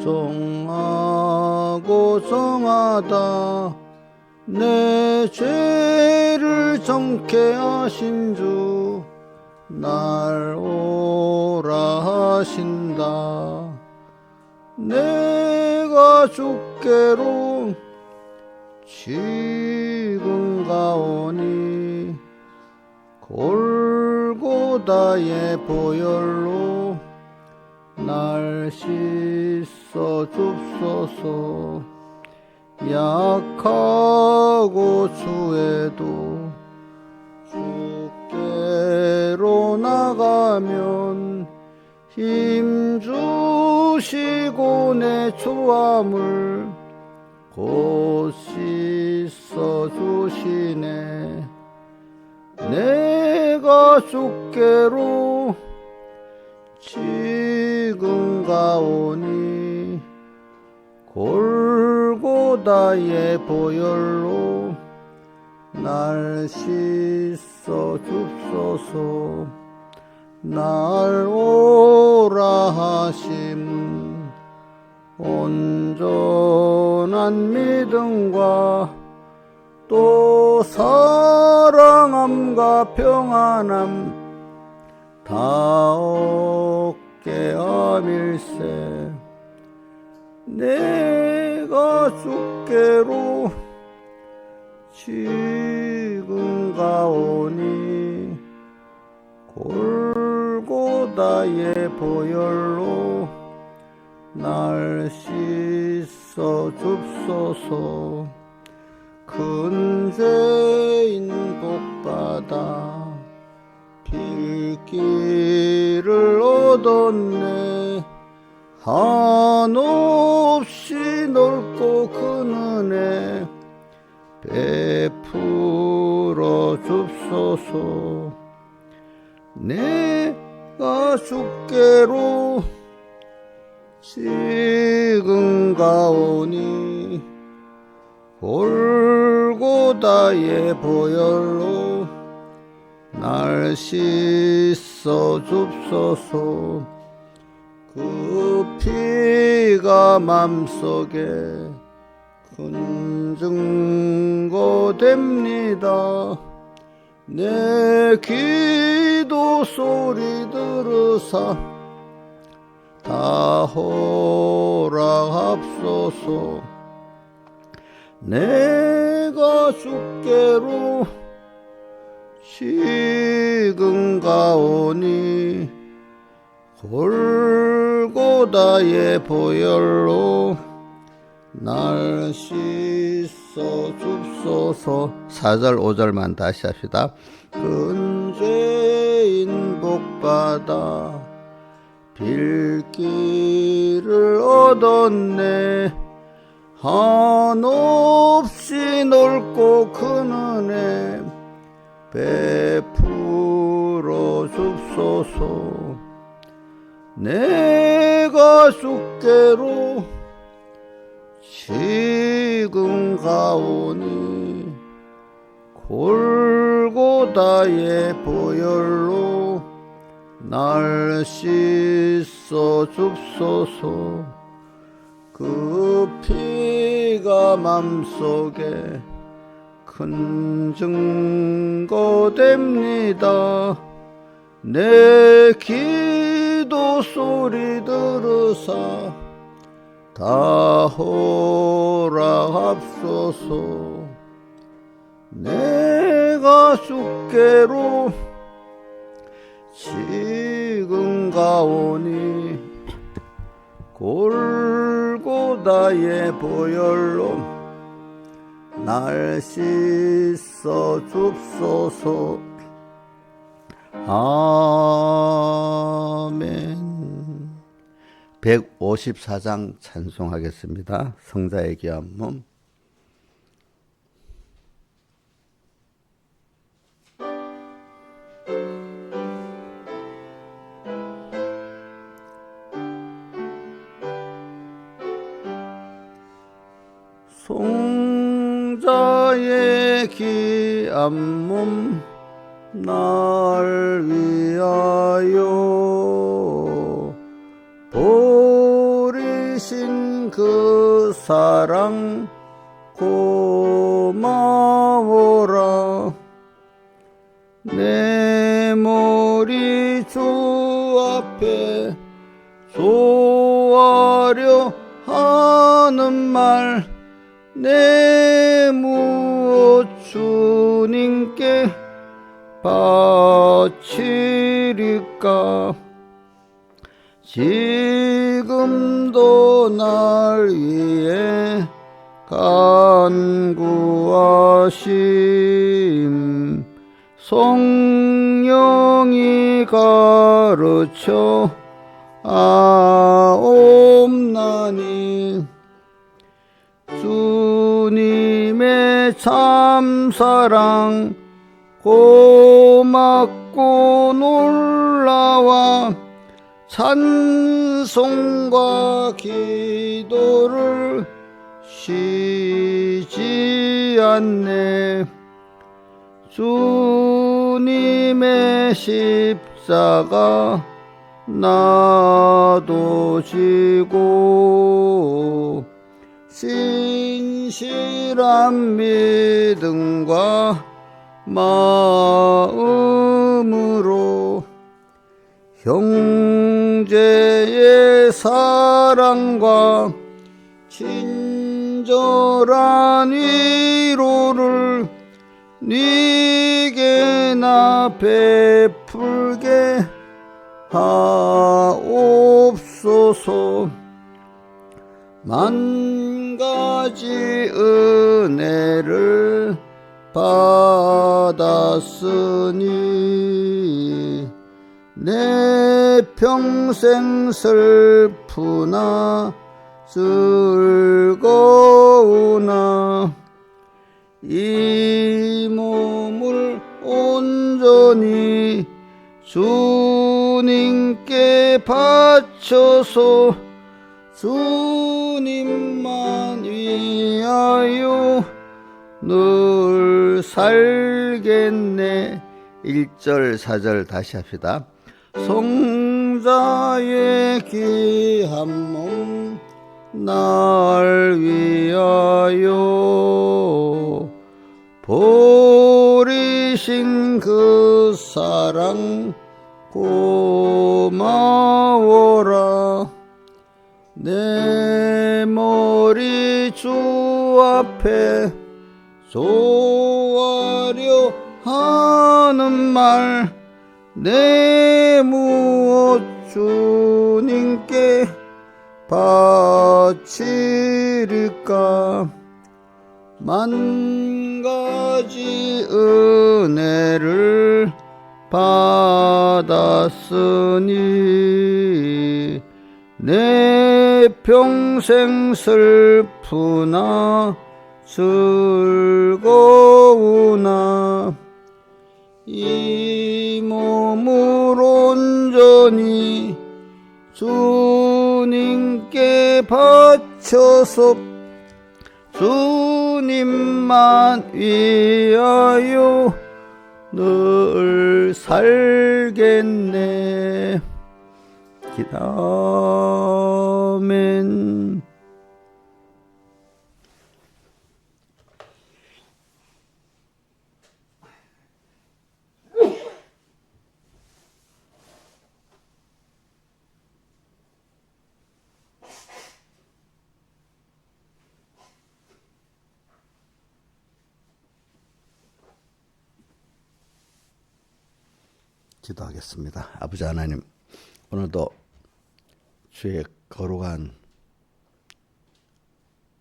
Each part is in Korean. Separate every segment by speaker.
Speaker 1: 정하고 정하다 내 죄를 정케 하신 주 날 오라 하신다. 내가 주께로 지금 가오니 골고다의 보혈로 날 씻어 줍소서. 약하고 추해도 주께로 나가면 힘 주시고 내 초함을 곧 씻어 주시네. 내가 주께로 지금 가오니 골고다의 보혈로 날 씻어 줍소서. 날 오라 하심 온전한 믿음과 또 사랑함과 평안함 다 얻게 함일세. 내가 주께로 지금 가오니 골고다의 보혈로 날 씻어 줍소서. 큰 죄인 복받아 빌기를 얻었네. 한없이 넓고 큰 은혜 베풀어 줍소서. 내가 주께로 지금 가오니 골고다의 보혈로 날 씻어 줍소서. 그 피가 맘속에 큰 증거 됩니다. 내 기도 소리 들으사 다 허락합소서. 내가 주께로 지금 가오니 골고다의 보혈로 날 씻어 줍소서. 4절 5절만 다시 합시다. 큰 죄인 복받아 빌기를 얻었네. 한없이 넓고 큰 은혜 베풀어 줍소서. 내가 주께로 지금 가오니 골고다의 보혈로 날 씻어 줍소서. 그 피가 맘속에 큰 증거 됩니다. 내 기도 소리 들으사 다 허락합소서. 내가 주께로 지금 가오니 골고다의 보혈로 날 씻어 줍소서. 아멘. 154장 찬송하겠습니다. 성자의 귀한 몸. 성자의 귀한 몸 날 위하여 버리신 사랑 고마워라. 내 머리 주 앞에 소화려 하는 말 내 무엇 주님께 바치리까. 지금도 날 위해 간구하심 성령이 가르쳐 아옵나니. 주님의 참사랑 고맙고 놀라와 찬송과 기도를 쉬지 않네. 주님의 십자가 나도 지고 신실한 믿음과 마음으로 형제의 사랑과 친절한 위로를 네게 나 베풀게 하옵소서. 만 가지 은혜를 받았으니 내 평생 슬프나 즐거우나 이 몸을 온전히 주님께 바쳐서 주님만 위하여 늘 살겠네. 1절 4절 다시 합시다. 성자의 귀한 몸 날 위하여 버리신 그 사랑 고마워라. 내 머리 주 앞에 소화려 하는 말 내 무엇 주님께 바치리까. 만 가지 은혜를 받았으니 내 평생 슬프나 즐거우나 이 몸을 온전히 주님께 바쳐서 주님만 위하여 늘 살겠네. 아멘. 기도하겠습니다. 아버지 하나님, 오늘도 주의 거룩한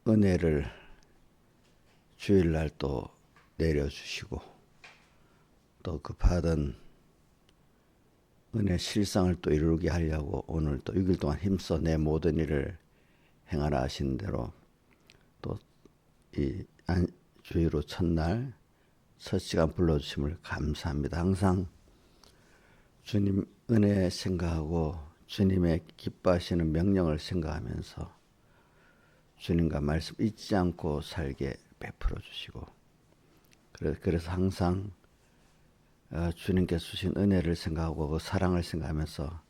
Speaker 1: 은혜를 주일날 또 내려주시고 또 그 받은 은혜 실상을 또 이루게 하려고 오늘 또 6일 동안 힘써 내 모든 일을 행하라 하신 대로 또 이 주일로 첫날 첫 시간 불러주심을 감사합니다. 항상 주님 은혜 생각하고 주님의 기뻐하시는 명령을 생각하면서 주님과 말씀 잊지 않고 살게 베풀어 주시고 그래서 항상 주님께서 주신 은혜를 생각하고 그 사랑을 생각하면서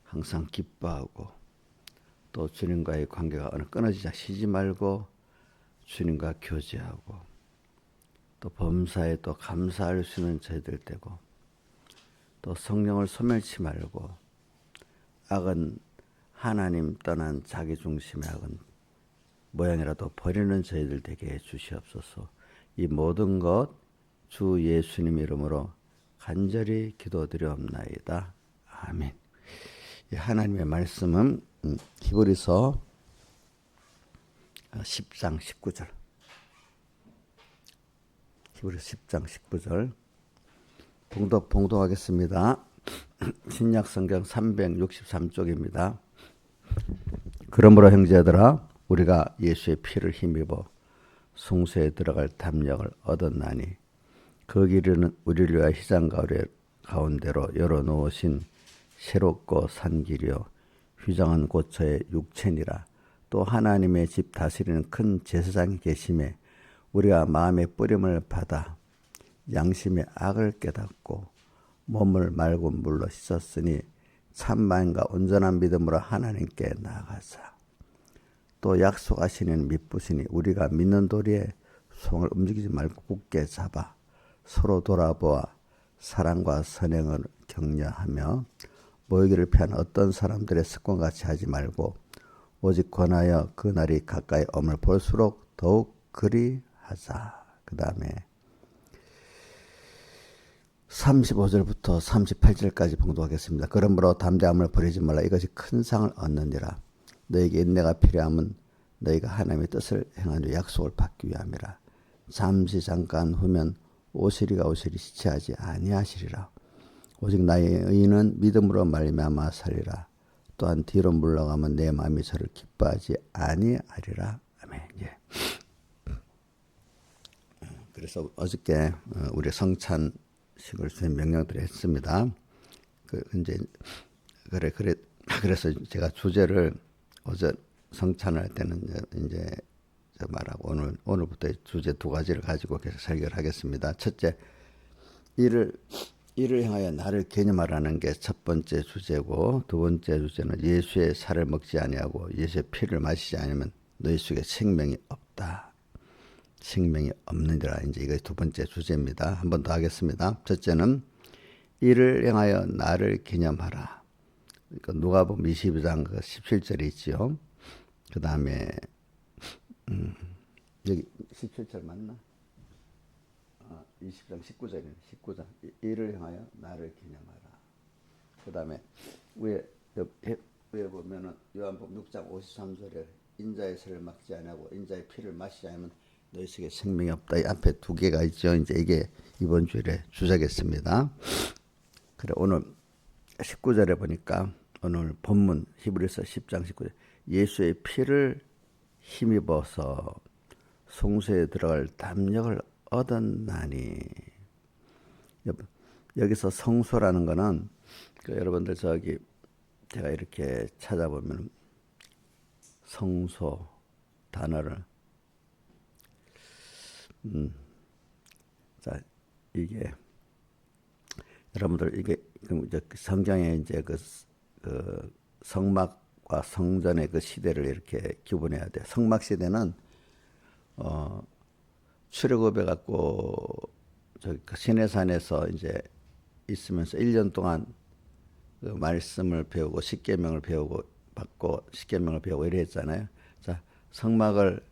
Speaker 1: 항상 기뻐하고 또 주님과의 관계가 어느 끊어지자 쉬지 말고 주님과 교제하고 또 범사에 또 감사할 수 있는 저희들 되고 또 성령을 소멸치 말고 악은 하나님 떠난 자기 중심의 악은 모양이라도 버리는 저희들 되게 해 주시옵소서. 이 모든 것 주 예수님 이름으로 간절히 기도드려옵나이다. 아멘. 하나님의 말씀은 히브리서 10장 19절. 히브리서 10장 19절. 봉독하겠습니다. 신약 성경 363쪽입니다. 그러므로 형제들아 우리가 예수의 피를 힘입어 성소에 들어갈 담력을 얻었나니 그 길은 우리를 위하여 희장 가운데로 열어놓으신 새롭고 산 길이요 휘장한 고처의 육체니라. 또 하나님의 집 다스리는 큰 제사장이 계심에 우리가 마음의 뿌림을 받아 양심의 악을 깨닫고 몸을 맑은 물로 씻었으니 참마음과 온전한 믿음으로 하나님께 나아가자. 또 약속하시는 믿으시니 우리가 믿는 도리에 손을 움직이지 말고 굳게 잡아 서로 돌아보아 사랑과 선행을 격려하며 모이기를 피하는 어떤 사람들의 습관같이 하지 말고 오직 권하여 그 날이 가까이 엄을 볼수록 더욱 그리하자. 그 다음에 35절부터 38절까지 봉독하겠습니다. 그러므로 담대함을 버리지 말라. 이것이 큰 상을 얻느니라. 너에게 인내가 필요함은 너희가 하나님의 뜻을 행하는 약속을 받기 위함이라. 잠시 잠깐 후면 오시리가 시체하지 아니하시리라. 오직 나의 의인은 믿음으로 말미암아 살리라. 또한 뒤로 물러가면 내 마음이 저를 기뻐하지 아니하리라. 아멘. 예. 그래서 어저께 우리 성찬식을 주님 명령들을 했습니다. 그래서 제가 주제를 어제 성찬을 할 때는 이제 말하고 오늘부터 주제 두 가지를 가지고 계속 설교를 하겠습니다. 첫째, 이를 향하여 나를 개념하라는 게 첫 번째 주제고, 두 번째 주제는 예수의 살을 먹지 아니하고 예수의 피를 마시지 않으면 너희 속에 생명이 없다. 생명이 없느니라. 이제 이게 두 번째 주제입니다. 한 번 더 하겠습니다. 첫째는 이를 향하여 나를 기념하라. 그러니까 누가복음 22장 17절이 있죠. 그 다음에 여기 17절 맞나? 20장 19절이네. 19장 이를 향하여 나를 기념하라. 그 다음에 위에 보면은 요한복음 6장 53절에 인자의 살을 막지 아니하고 인자의 피를 마시지 않으면 너희 속에 생명이 없다. 이 앞에 두 개가 있죠. 이제 이게 이번 주일에 주제겠습니다. 그래 오늘 19절에 보니까 오늘 본문 히브리서 10장 19절 예수의 피를 힘입어서 성소에 들어갈 담력을 얻었나니. 여기서 성소라는 거는 여러분들 제가 이렇게 찾아보면 성소 단어를 자 이게 여러분들 이게 성경에 이제 그 성막과 성전의 그 시대를 이렇게 구분해야 돼. 성막 시대는 출애굽해 갖고 그 시내산에서 이제 있으면서 1년 동안 그 말씀을 배우고 십계명을 받고 십계명을 배우고 이래 했잖아요. 자, 성막을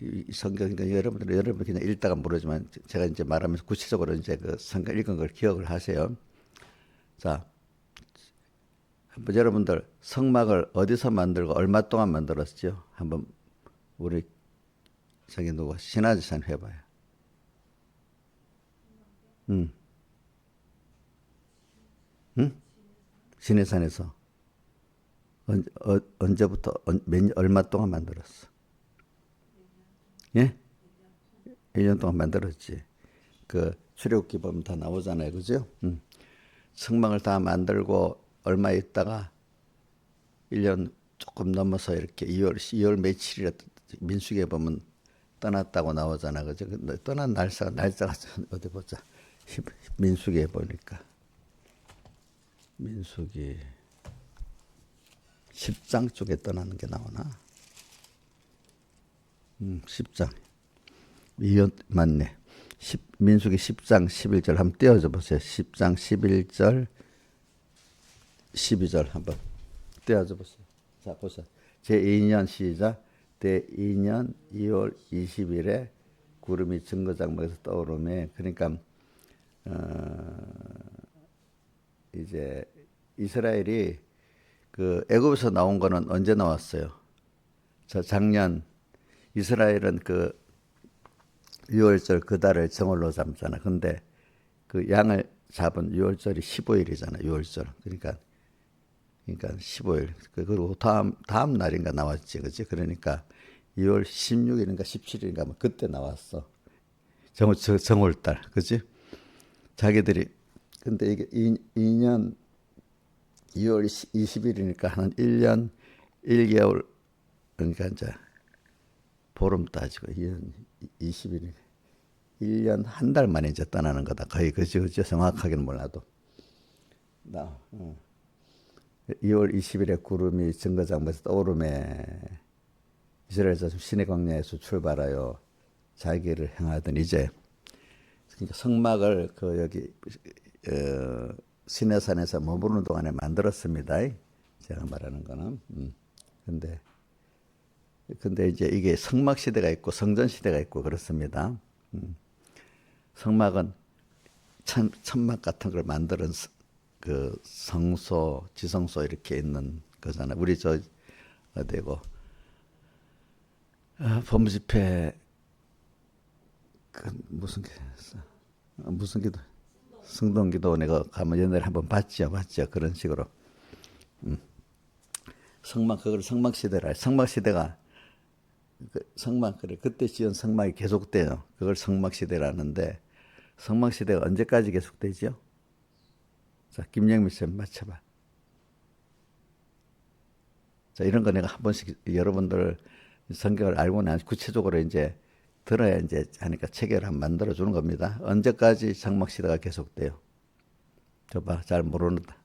Speaker 1: 이 성경 여러분 그냥 읽다가 모르지만 제가 이제 말하면서 구체적으로 이제 그 성경 읽은 걸 기억을 하세요. 자, 한번 여러분들 성막을 어디서 만들고 얼마 동안 만들었죠? 한번 우리 저기 누구 신하지산 해봐요. 응? 시내산에서 언제부터 얼마 동안 만들었어? 예? 1년 동안 만들었지. 그 출애굽기 보면 다 나오잖아요, 그죠? 성막을 다 만들고 얼마 있다가 1년 조금 넘어서 이렇게 2월 며칠이라 민수기에 보면 떠났다고 나오잖아, 그죠? 떠난 날짜가 어디 보자. 민수기에 보니까 민수기 10장 쪽에 떠나는 게 나오나? 10장. 맞네. 민수기 10장 11절 한번 떼어줘 보세요. 10장 11절 12절 한번 떼어줘 보세요. 자, 보세요. 제2년 시작. 제2년 2월 20일에 구름이 증거장막에서 떠오르며, 그러니까 이제 이스라엘이 그 애굽에서 나온 거는 언제 나왔어요? 저 작년 이스라엘은 그 6월절 그 달을 정월로 잡잖아. 근데 그 양을 잡은 6월절이 15일이잖아. 6월절. 그러니까 15일. 그리고 다음 날인가 나왔지. 그지? 그러니까 2월 16일인가 17일인가 뭐 그때 나왔어. 정월달. 그지? 자기들이 근데 이게 2년 2월 20일이니까 한 1년 1개월, 그러니까 이제 보름 따지고 2년 20일 1년 한 달 만에 이제 떠나는 거다. 거의 그지 정확하게는 몰라도. 2월 20일에 구름이 증거장막에서 떠오르매 이스라엘 자손 시내 광야에서 출발하여 자기를 향하던 이제, 그러니까 성막을 그 여기 시내산에서 머무르는 동안에 만들었습니다. 제가 말하는 거는. 근데 이제 이게 성막 시대가 있고 성전 시대가 있고 그렇습니다. 성막은 천막 같은 걸 만드는 그 성소, 지성소 이렇게 있는 거잖아요. 우리 저 어디고 법무집회 그 무슨 기도 성동기도 내가 가면 옛날에 한번 봤죠. 그런 식으로. 그걸 성막 시대라. 성막 시대가 그때 지은 성막이 계속돼요. 그걸 성막 시대라는데, 성막 시대가 언제까지 계속되죠? 자, 김영미 쌤 맞춰봐. 자, 이런 거 내가 한 번씩 여러분들 성경을 알고 나서 구체적으로 이제 들어야 이제 하니까 체계를 한번 만들어 주는 겁니다. 언제까지 성막 시대가 계속돼요? 저봐, 잘 모르는다.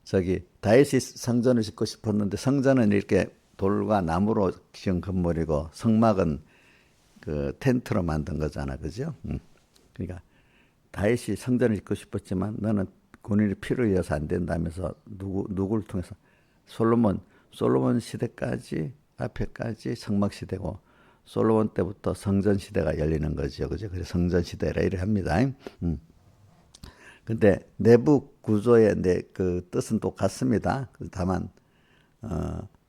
Speaker 1: 저기 다윗이 성전을 짓고 싶었는데 성전은 이렇게 돌과 나무로 지은 건물이고 성막은 그 텐트로 만든 거잖아, 그죠? 그러니까 다윗이 성전을 짓고 싶었지만 너는 군인의 피를 이어서 안 된다면서 누구를 통해서 솔로몬 시대까지 앞에까지 성막 시대고 솔로몬 때부터 성전 시대가 열리는 거죠, 그죠? 그래서 성전 시대라 이래 합니다. 근데 내부 구조의 그 뜻은 똑같습니다. 다만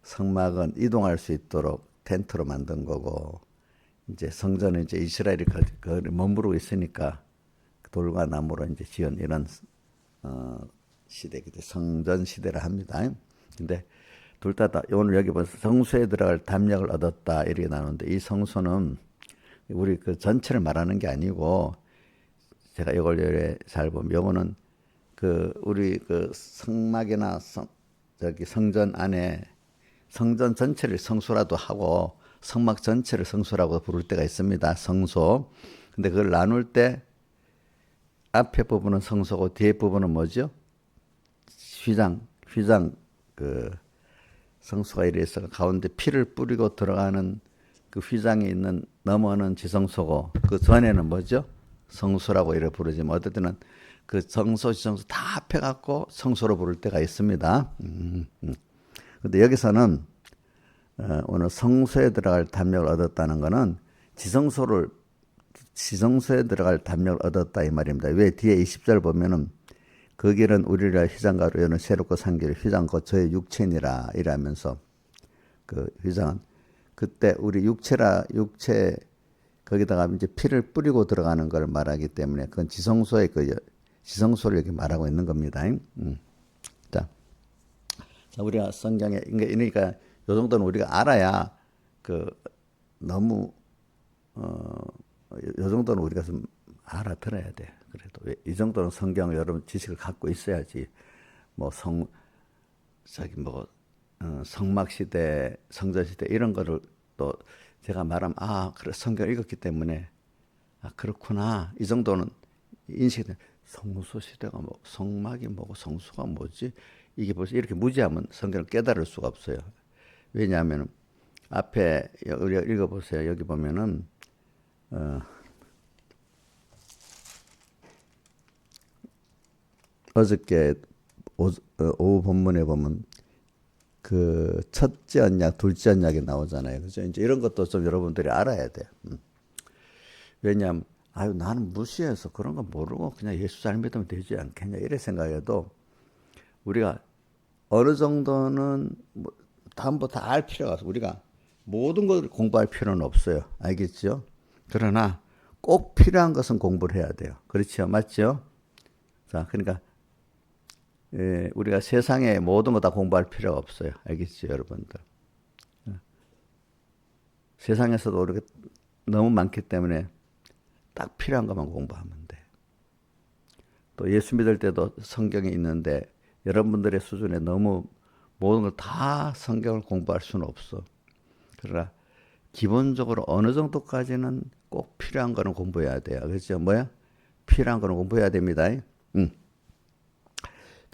Speaker 1: 성막은 이동할 수 있도록 텐트로 만든 거고, 이제 성전은 이제 이스라엘이 머무르고 있으니까 돌과 나무로 이제 지은 이런 시대이기 성전 시대라 합니다. 근데 둘 다 오늘 여기 보면 성소에 들어갈 담력을 얻었다 이렇게 나오는데, 이 성소는 우리 그 전체를 말하는 게 아니고, 제가 이걸 잘 보면 요거는 그 우리 그 성막이나 저기 성전 안에 성전 전체를 성소라도 하고 성막 전체를 성소라고 부를 때가 있습니다. 성소. 근데 그걸 나눌 때 앞에 부분은 성소고 뒤에 부분은 뭐죠? 휘장 그 성소가 이래서 가운데 피를 뿌리고 들어가는 그 휘장이 있는 너머는 지성소고, 그 전에는 뭐죠? 성소라고 이렇게 부르지만 어쨌든 그 성소, 지성소 다 합해갖고 성소로 부를 때가 있습니다. 근데 여기서는 오늘 성소에 들어갈 담력을 얻었다는 것은 지성소에 들어갈 담력을 얻었다 이 말입니다. 왜 뒤에 20절 보면은 그 길은 우리를 휘장가로 여는 새롭고 산 길, 휘장과 저의 육체니라 이라면서, 그 휘장은 그때 우리 육체 거기다가 이제 피를 뿌리고 들어가는 걸 말하기 때문에 그건 지성소의 지성소를 여기 말하고 있는 겁니다. 자, 우리가 성경에 그러니까 요 정도는 우리가 알아야 너무 요 정도는 우리가 좀 알아들어야 돼. 그래도 이 정도는 성경 여러분 지식을 갖고 있어야지. 성막 시대, 성전 시대 이런 거를 또 제가 말하면 그래 성경 읽었기 때문에 그렇구나 이 정도는 인식이 돼. 성소 시대가 성막이 뭐고 성소가 뭐지? 이게 벌써 이렇게 무지하면 성경을 깨달을 수가 없어요. 왜냐하면 앞에 우리가 읽어보세요. 여기 보면은 어저께 오후 본문에 보면 그 첫째 언약, 둘째 언약이 나오잖아요. 그죠? 이제 이런 것도 좀 여러분들이 알아야 돼요. 왜냐하면 아유 나는 무시해서 그런 거 모르고 그냥 예수 잘 믿으면 되지 않겠냐 이래 생각해도 우리가 어느 정도는 뭐 전부 다 알 필요가 없어. 우리가 모든 걸 공부할 필요는 없어요. 알겠죠? 그러나 꼭 필요한 것은 공부를 해야 돼요. 그렇죠? 맞죠? 자, 그러니까 우리가 세상의 모든 거 다 공부할 필요가 없어요. 알겠죠, 여러분들? 세상에서도 우리가 너무 많기 때문에 딱 필요한 것만 공부하면 돼. 또 예수 믿을 때도 성경이 있는데 여러분들의 수준에 너무 모든 걸 다 성경을 공부할 수는 없어. 그러나 기본적으로 어느 정도까지는 꼭 필요한 거는 공부해야 돼요. 그렇죠? 뭐야? 필요한 거는 공부해야 됩니다.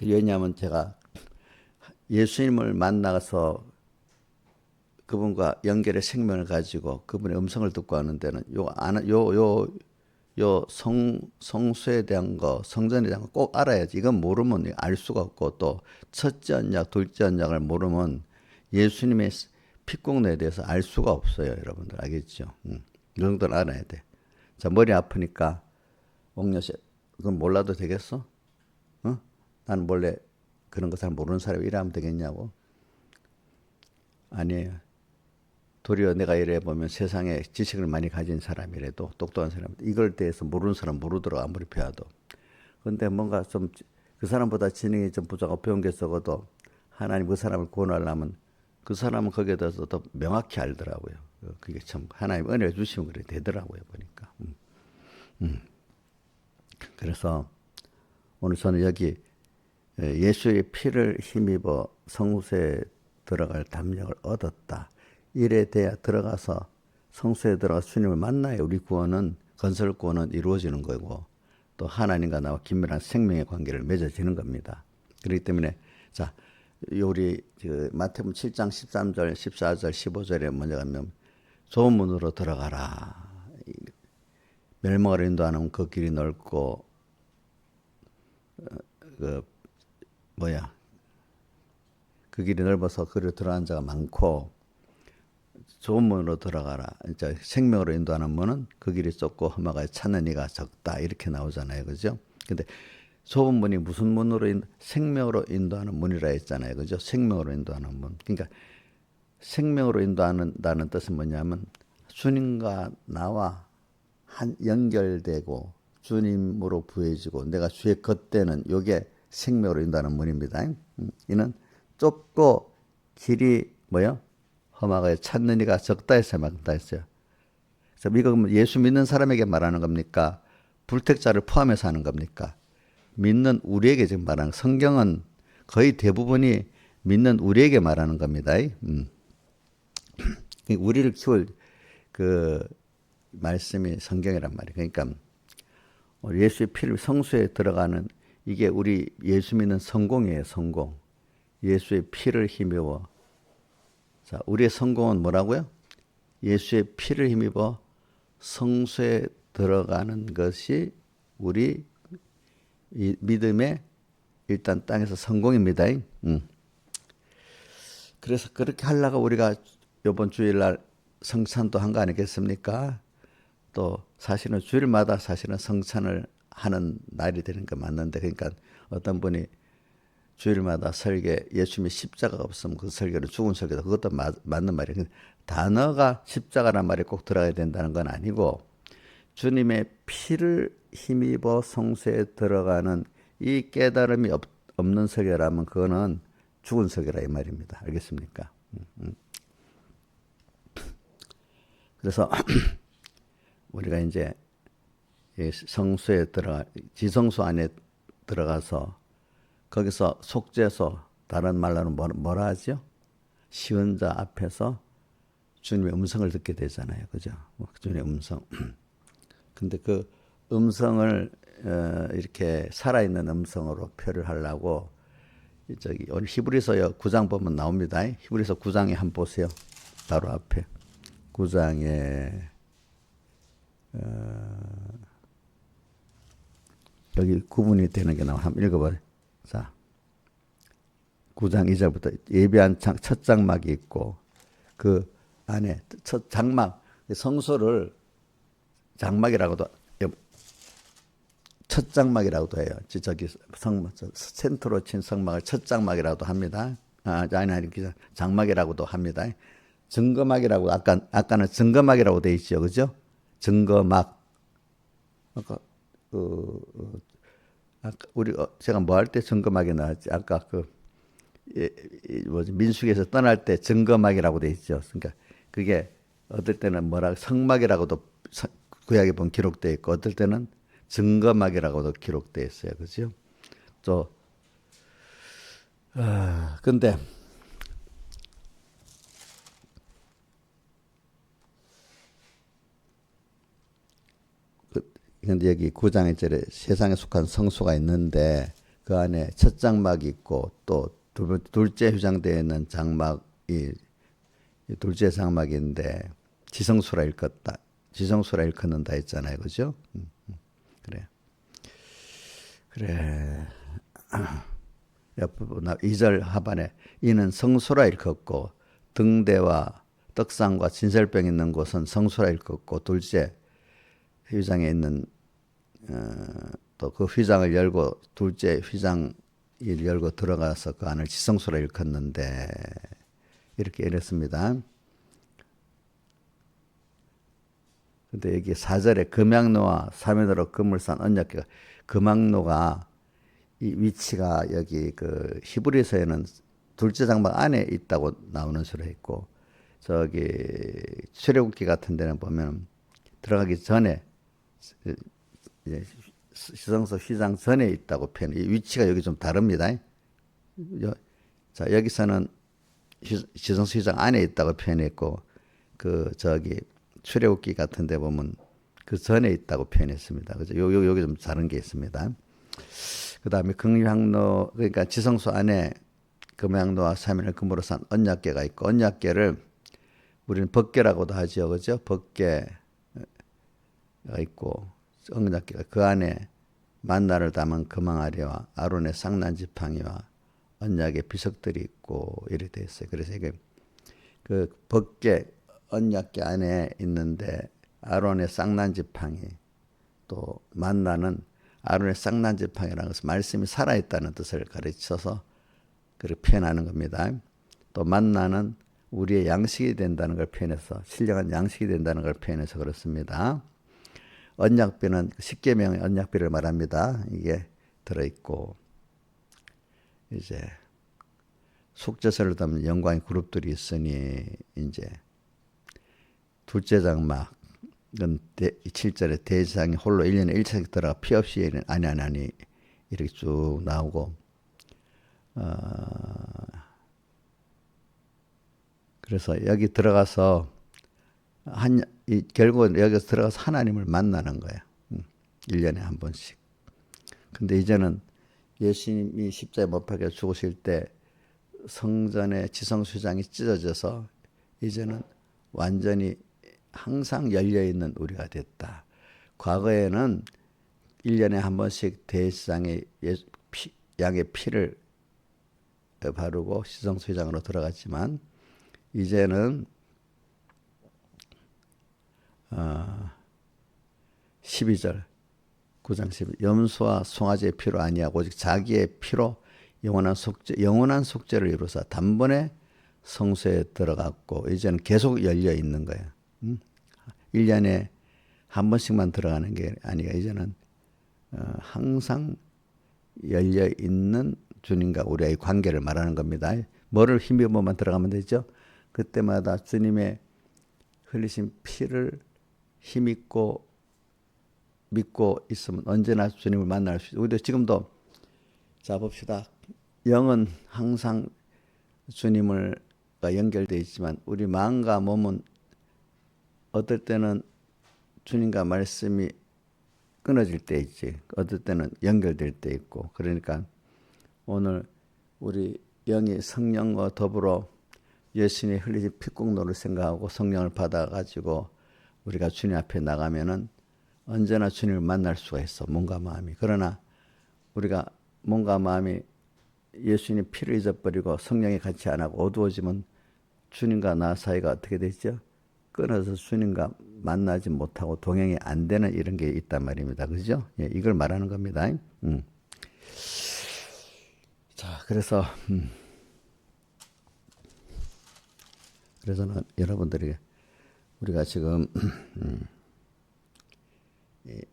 Speaker 1: 왜냐하면 제가 예수님을 만나서 그분과 연결의 생명을 가지고 그분의 음성을 듣고 하는 데는 성수에 대한 거, 성전에 대한 거 꼭 알아야지. 이건 모르면 알 수가 없고 또 첫째 언약, 둘째 언약을 모르면 예수님의 피공로에 대해서 알 수가 없어요. 여러분들 알겠죠? 이 정도는 알아야 돼. 자, 머리 아프니까 옥녀씨 그건 몰라도 되겠어? 나는 원래 그런 거 잘 모르는 사람이 이러면 되겠냐고? 아니에요. 도리어 내가 이래 보면 세상에 지식을 많이 가진 사람이라도 똑똑한 사람 이걸 대해서 모르는 사람 모르더라고 아무리 배워도. 근데 뭔가 좀 그 사람보다 지능이 좀 부족하고 배운 게 적어도 하나님 그 사람을 구원하려면 그 사람은 거기에 대해서 더 명확히 알더라고요. 그게 참 하나님 은혜를 주시면 그래 되더라고요 보니까. 그래서 오늘 저는 여기 예수의 피를 힘입어 성수에 들어갈 담력을 얻었다. 일에 대해 들어가서 성수에 들어가 주님을 만나야 우리 구원은 건설 구원은 이루어지는 거고 또 하나님과 나와 긴밀한 생명의 관계를 맺어지는 겁니다. 그렇기 때문에 자 우리 마태복음 7장 13절, 14절, 15절에 먼저 가면 좁은 문으로 들어가라. 멸망을 인도하는 그 길이 넓고 그 길이 넓어서 그를 들어간 자가 많고 좋은 문으로 들어가라. 이제 생명으로 인도하는 문은 그 길이 좁고 험하고 찾는 이가 적다. 이렇게 나오잖아요. 그죠? 근데 좁은 문이 무슨 문으로 생명으로 인도하는 문이라 했잖아요. 그죠? 생명으로 인도하는 문. 그러니까 생명으로 인도한다는 뜻은 뭐냐면 주님과 나와 연결되고 주님으로 부해지고 내가 주의 겉되는 요게 생명으로 인도하는 문입니다. 이는 좁고 길이 험하고 찾는 이가 적다 해서 말한다 했어요. 그래서 이거 예수 믿는 사람에게 말하는 겁니까? 불택자를 포함해서 하는 겁니까? 믿는 우리에게 지금 말하는 성경은 거의 대부분이 믿는 우리에게 말하는 겁니다. 우리를 키울 그 말씀이 성경이란 말이에요. 그러니까 예수의 피를 성수에 들어가는 이게 우리 예수 믿는 성공이에요. 성공. 예수의 피를 힘입어. 자, 우리의 성공은 뭐라고요? 예수의 피를 힘입어 성수에 들어가는 것이 우리 믿음의 일단 땅에서 성공입니다. 그래서 그렇게 하려고 우리가 이번 주일날 성찬도 한 거 아니겠습니까? 또 사실은 주일마다 사실은 성찬을 하는 날이 되는 거 맞는데 그러니까 어떤 분이 주일마다 설계 예수님의 십자가가 없으면 그 설계는 죽은 설계다. 그것도 맞는 말이에요. 단어가 십자가란 말이 꼭 들어가야 된다는 건 아니고 주님의 피를 힘입어 성수에 들어가는 이 깨달음이 없는 설계라면 그거는 죽은 설계라 이 말입니다. 알겠습니까? 그래서 우리가 이제 성수에 지성소 안에 들어가서 거기서 속죄소 다른 말로는 뭐라 하죠? 시은자 앞에서 주님의 음성을 듣게 되잖아요. 그죠? 주님의 음성. 근데 그 음성을 이렇게 살아있는 음성으로 표를 하려고 저기 오늘 히브리서 9장 보면 나옵니다. 히브리서 9장에 한번 보세요. 바로 앞에 9장에 여기 구분이 되는 게 나와. 한번 읽어봐요. 자, 9장 2절부터 예비한 첫 장막이 있고 그 안에 첫 장막 성소를 장막이라고도 첫 장막이라고도 해요. 저기 센터로 친 성막을 첫 장막이라고도 합니다. 아니 장막이라고도 합니다. 증거막이라고 아까는 증거막이라고 돼 있죠, 그죠? 증거막. 아까 우리 제가 뭐 할 때 증거막이 나왔지? 아까 민수기에서 떠날 때 증거막이라고 돼 있죠. 그러니까 그게 어떨 때는 성막이라고도 구약에 보면 기록되어 있고 어떨 때는 증거막이라고도 기록되어 있어요. 그죠? 또 근데 여기 9장 1절에 세상에 속한 성소가 있는데 그 안에 첫 장막이 있고 또 둘째 휘장되어 있는 장막이 둘째 장막인데 지성소라 일컫다. 지성소라 일컫는다 했잖아요. 그죠? 그래. 2절 하반에 이는 성소라 일컫고 등대와 떡상과 진설병 있는 곳은 성소라 일컫고 둘째 휘장에 있는 또 그 휘장을 열고 둘째 휘장을 열고 들어가서 그 안을 지성소라 일컫는데 이렇게 이랬습니다. 근데 여기 4절에 금양로와 사면으로 금을 싼 언약궤가 금양로가 이 위치가 여기 그 히브리서에는 둘째 장막 안에 있다고 나오는 수로 했고 저기 출애굽기 같은 데는 보면 들어가기 전에 지성소 휘장 전에 있다고 표현. 이 위치가 여기 좀 다릅니다. 자 여기서는 지성소 휘장 안에 있다고 표현했고 그 저기 출애굽기 같은 데 보면 그 전에 있다고 표현했습니다. 그죠? 여기 좀 다른 게 있습니다. 그다음에 금양로 그러니까 지성소 안에 금양로와 사면을 금으로 산 언약궤가 있고 언약궤를 우리는 법궤라고도 하죠. 그죠? 법궤가 있고 언약궤가 그 안에 만나를 담은 금항아리와 아론의 쌍난 지팡이와 언약의 비석들이 있고 이렇게 돼 있어요. 그래서 이게 그 법궤 언약궤 안에 있는데 아론의 쌍난 지팡이 또 만나는 아론의 쌍난 지팡이라는 것은 말씀이 살아있다는 뜻을 가르쳐서 그렇게 표현하는 겁니다. 또 만나는 우리의 양식이 된다는 걸 표현해서 신령한 양식이 된다는 걸 표현해서 그렇습니다. 언약궤는 십계명의 언약궤를 말합니다. 이게 들어있고 이제 속죄서를 담는 영광의 그룹들이 있으니 이제 둘째 장막은 7절에 대제사장이 홀로 1년에 1차씩 들어가 피 없이 아니 이렇게 쭉 나오고 그래서 여기 들어가서 결국은 여기서 들어가서 하나님을 만나는 거예요. 1년에 한 번씩. 근데 이제는 예수님이 십자가에 못 박혀 죽으실 때 성전의 지성수장이 찢어져서 이제는 완전히 항상 열려있는 우리가 됐다. 과거에는 1년에 한 번씩 대제사장의 양의 피를 바르고 지성수장으로 들어갔지만 이제는 12절 9장 12 염소와 송아지의 피로 아니하고 오직 자기의 피로 영원한 속죄를 이루사 단번에 성소에 들어갔고 이제는 계속 열려 있는 거예요. 1년에 한 번씩만 들어가는 게 아니라 이제는 항상 열려 있는 주님과 우리의 관계를 말하는 겁니다. 뭐를 힘입어만 들어가면 되죠? 그때마다 주님의 흘리신 피를 힘입고 믿고 있으면 언제나 주님을 만날 수 있어요. 우리도 지금도 자 봅시다. 영은 항상 주님과 연결되어 있지만 우리 마음과 몸은 어떨 때는 주님과 말씀이 끊어질 때 있지. 어떨 때는 연결될 때 있고. 그러니까 오늘 우리 영이 성령과 더불어 예수님이 흘리신 피공로를 생각하고 성령을 받아가지고 우리가 주님 앞에 나가면은 언제나 주님을 만날 수가 있어. 몸과 마음이. 그러나 우리가 몸과 마음이 예수님 피를 잊어버리고 성령이 같이 안 하고 어두워지면 주님과 나 사이가 어떻게 되죠? 끊어서 주님과 만나지 못하고 동행이 안 되는 이런 게 있단 말입니다. 그죠? 예, 이걸 말하는 겁니다. 자, 그래서는 여러분들이 우리가 지금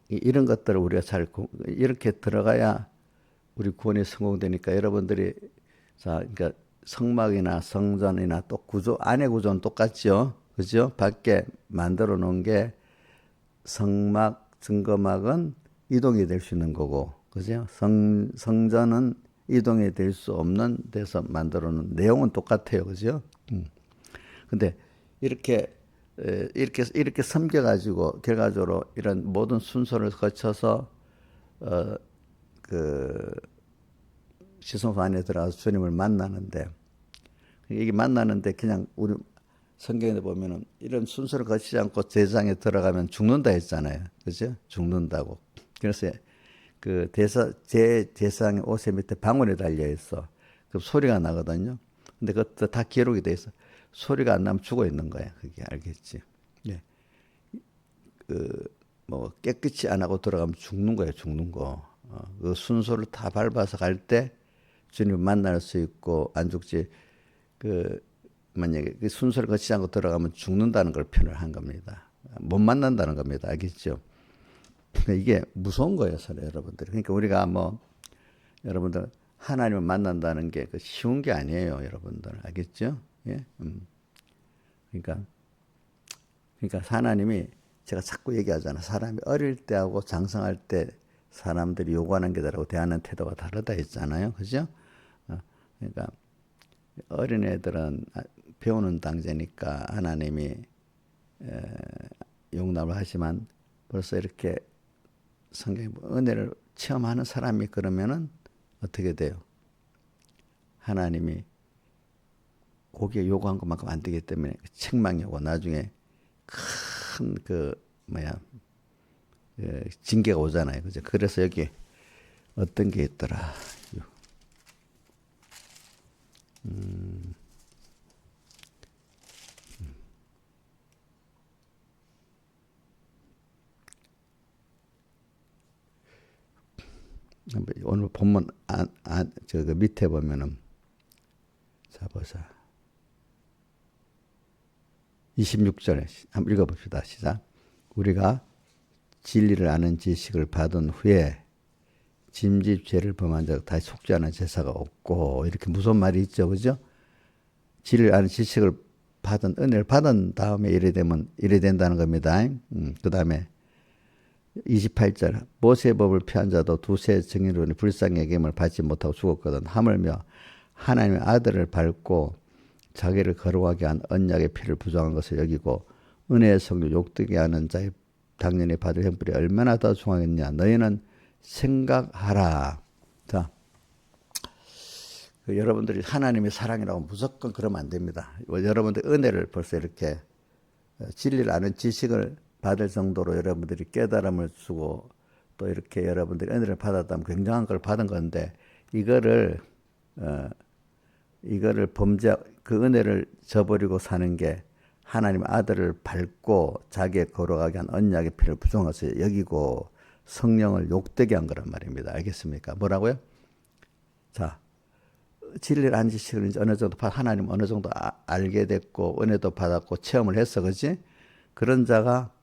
Speaker 1: 이런 것들을 우리가 잘 이렇게 들어가야 우리 구원이 성공되니까 여러분들이 자, 그러니까 성막이나 성전이나 또 구조 안의 구조는 똑같죠. 그죠? 밖에 만들어 놓은 게 성막, 증거막은 이동이 될 수 있는 거고, 그죠? 성전은 이동이 될 수 없는 데서 만들어 놓은 내용은 똑같아요. 그죠? 근데 이렇게 섬겨가지고 결과적으로 이런 모든 순서를 거쳐서 그 시성소 안에 들어가서 주님을 만나는데 이게 만나는데 그냥 우리 성경에 보면은 이런 순서를 거치지 않고 제장에 들어가면 죽는다 했잖아요. 그죠? 죽는다고. 그래서 그 제사장의 옷의 밑에 방울이 달려 있어. 그 소리가 나거든요. 근데 그것도 다 기록이 돼 있어. 소리가 안 나면 죽어 있는 거야. 그게 알겠지? 예. 뭐 깨끗이 안 하고 들어가면 죽는 거예요. 죽는 거. 그 순서를 다 밟아서 갈 때 주님 만날 수 있고 안 죽지. 만약에 그 순서를 거치지 않고 들어가면 죽는다는 걸 표현을 한 겁니다. 못 만난다는 겁니다. 알겠죠? 그러니까 이게 무서운 거예요, 서로 여러분들. 그러니까 우리가 뭐 여러분들 하나님을 만난다는 게 쉬운 게 아니에요, 여러분들. 알겠죠? 예? 그러니까 하나님이 제가 자꾸 얘기하잖아. 사람이 어릴 때하고 장성할 때 사람들이 요구하는 게 다르고 대하는 태도가 다르다 했잖아요. 그죠? 그러니까 어린애들은 배우는 당제니까 하나님이 용납을 하지만 벌써 이렇게 성경에 은혜를 체험하는 사람이 그러면은 어떻게 돼요? 하나님이 거기에 요구한 것만큼 안 되기 때문에 책망이 오고 나중에 큰 징계가 오잖아요. 그죠? 그래서 여기 어떤 게 있더라. 오늘 본문 저 밑에 보면은 자 보자. 26절에 한번 읽어봅시다. 시작. 우리가 진리를 아는 지식을 받은 후에 짐짓 죄를 범한 자 다시 속죄하는 제사가 없고 이렇게 무서운 말이 있죠. 그죠? 진리를 아는 지식을 받은 은혜를 받은 다음에 이래 된다는 겁니다. 그 다음에 28절 모세의 법을 피한 자도 두세 증인으로 불쌍히 여김을 받지 못하고 죽었거든. 하물며 하나님의 아들을 밟고 자기를 거룩하게 한 언약의 피를 부정한 것을 여기고 은혜의 성령 욕되게 하는 자의 당연히 받을 형벌이 얼마나 더 중하겠냐. 너희는 생각하라. 자, 여러분들이 하나님의 사랑이라고 무조건 그러면 안 됩니다. 여러분들 은혜를 벌써 이렇게 진리를 아는 지식을 받을 정도로 여러분들이 깨달음을 주고 또 이렇게 여러분들이 은혜를 받았다면 굉장한 걸 받은 건데 이거를 그 은혜를 저버리고 사는 게 하나님 아들을 밟고 자기의 거룩하게 한 언약의 피를 부정한 것을 여기고 성령을 욕되게 한 거란 말입니다. 알겠습니까? 뭐라고요? 자, 진리를 안 지식을 이제 어느 정도 하나님 어느 정도 알게 됐고 은혜도 받았고 체험을 했어, 그렇지? 그런 자가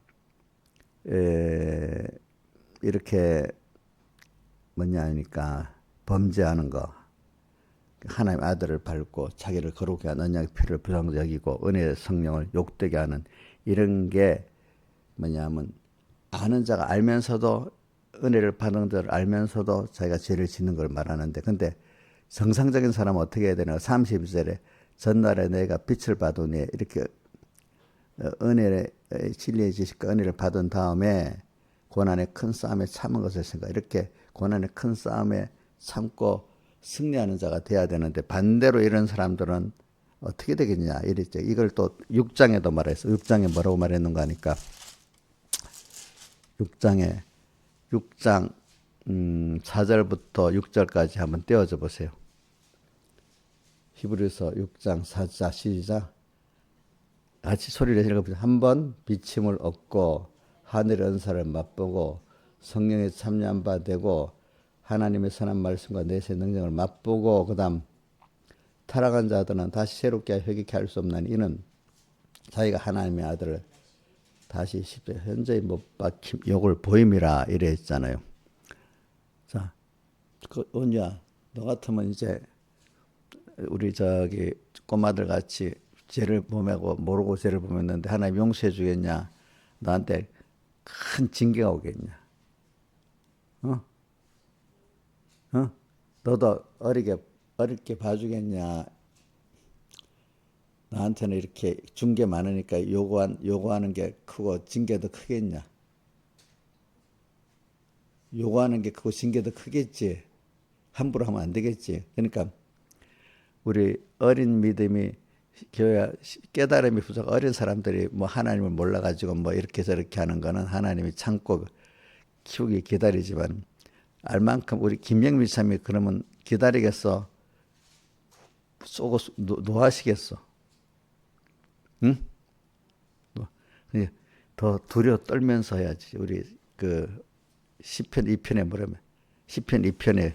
Speaker 1: 이렇게 뭐냐니까 범죄하는 거, 하나님 아들을 밟고 자기를 거룩하게 한 언약의 피를 부정하게 여기고 은혜의 성령을 욕되게 하는 이런 게 뭐냐면 아는 자가 알면서도 은혜를 받은 자를 알면서도 자기가 죄를 짓는 걸 말하는데 근데 정상적인 사람은 어떻게 해야 되나? 32절에 전날에 내가 빛을 받으니 이렇게 은혜의 진리의 지식과 은혜를 받은 다음에 고난의 큰 싸움에 참은 것을 생각 이렇게 고난의 큰 싸움에 참고 승리하는 자가 돼야 되는데 반대로 이런 사람들은 어떻게 되겠냐 이랬죠. 이걸 또 6장에도 말했어. 6장에 뭐라고 말했는가 하니까 6장 4절부터 6절까지 한번 떼어져 보세요. 히브리서 6장 4절 시작. 같이 소리를 읽어보세요. 한번 비침을 얻고 하늘의 은사를 맛보고 성령에 참여한 바 되고 하나님의 선한 말씀과 내세 능력을 맛보고 그다음 타락한 자들은 다시 새롭게 회개케 할 수 없나니 이는 자기가 하나님의 아들을 다시 십자가에 현저히 못 박힘 욕을 보임이라 이래 했잖아요. 자, 은유야, 너 같으면 이제 우리 저기 꼬마들 같이 죄를 범하고 모르고 죄를 범했는데 하나님 용서해 주겠냐? 너한테 큰 징계가 오겠냐? 너도 어렵게 봐주겠냐? 나한테는 이렇게 준 게 많으니까 요구하는 게 크고 징계도 크겠냐? 요구하는 게 크고 징계도 크겠지. 함부로 하면 안 되겠지. 그러니까 우리 어린 믿음이 교회 깨달음이 부족 어린 사람들이 뭐 하나님을 몰라가지고 뭐 이렇게 저렇게 하는 거는 하나님이 참고 키우기 기다리지만 알 만큼 우리 김영민 참이 그러면 기다리겠어? 쏘고 노하시겠어? 응? 더 두려워 떨면서 해야지. 우리 그 시편 2편에 뭐라면 시편 2편에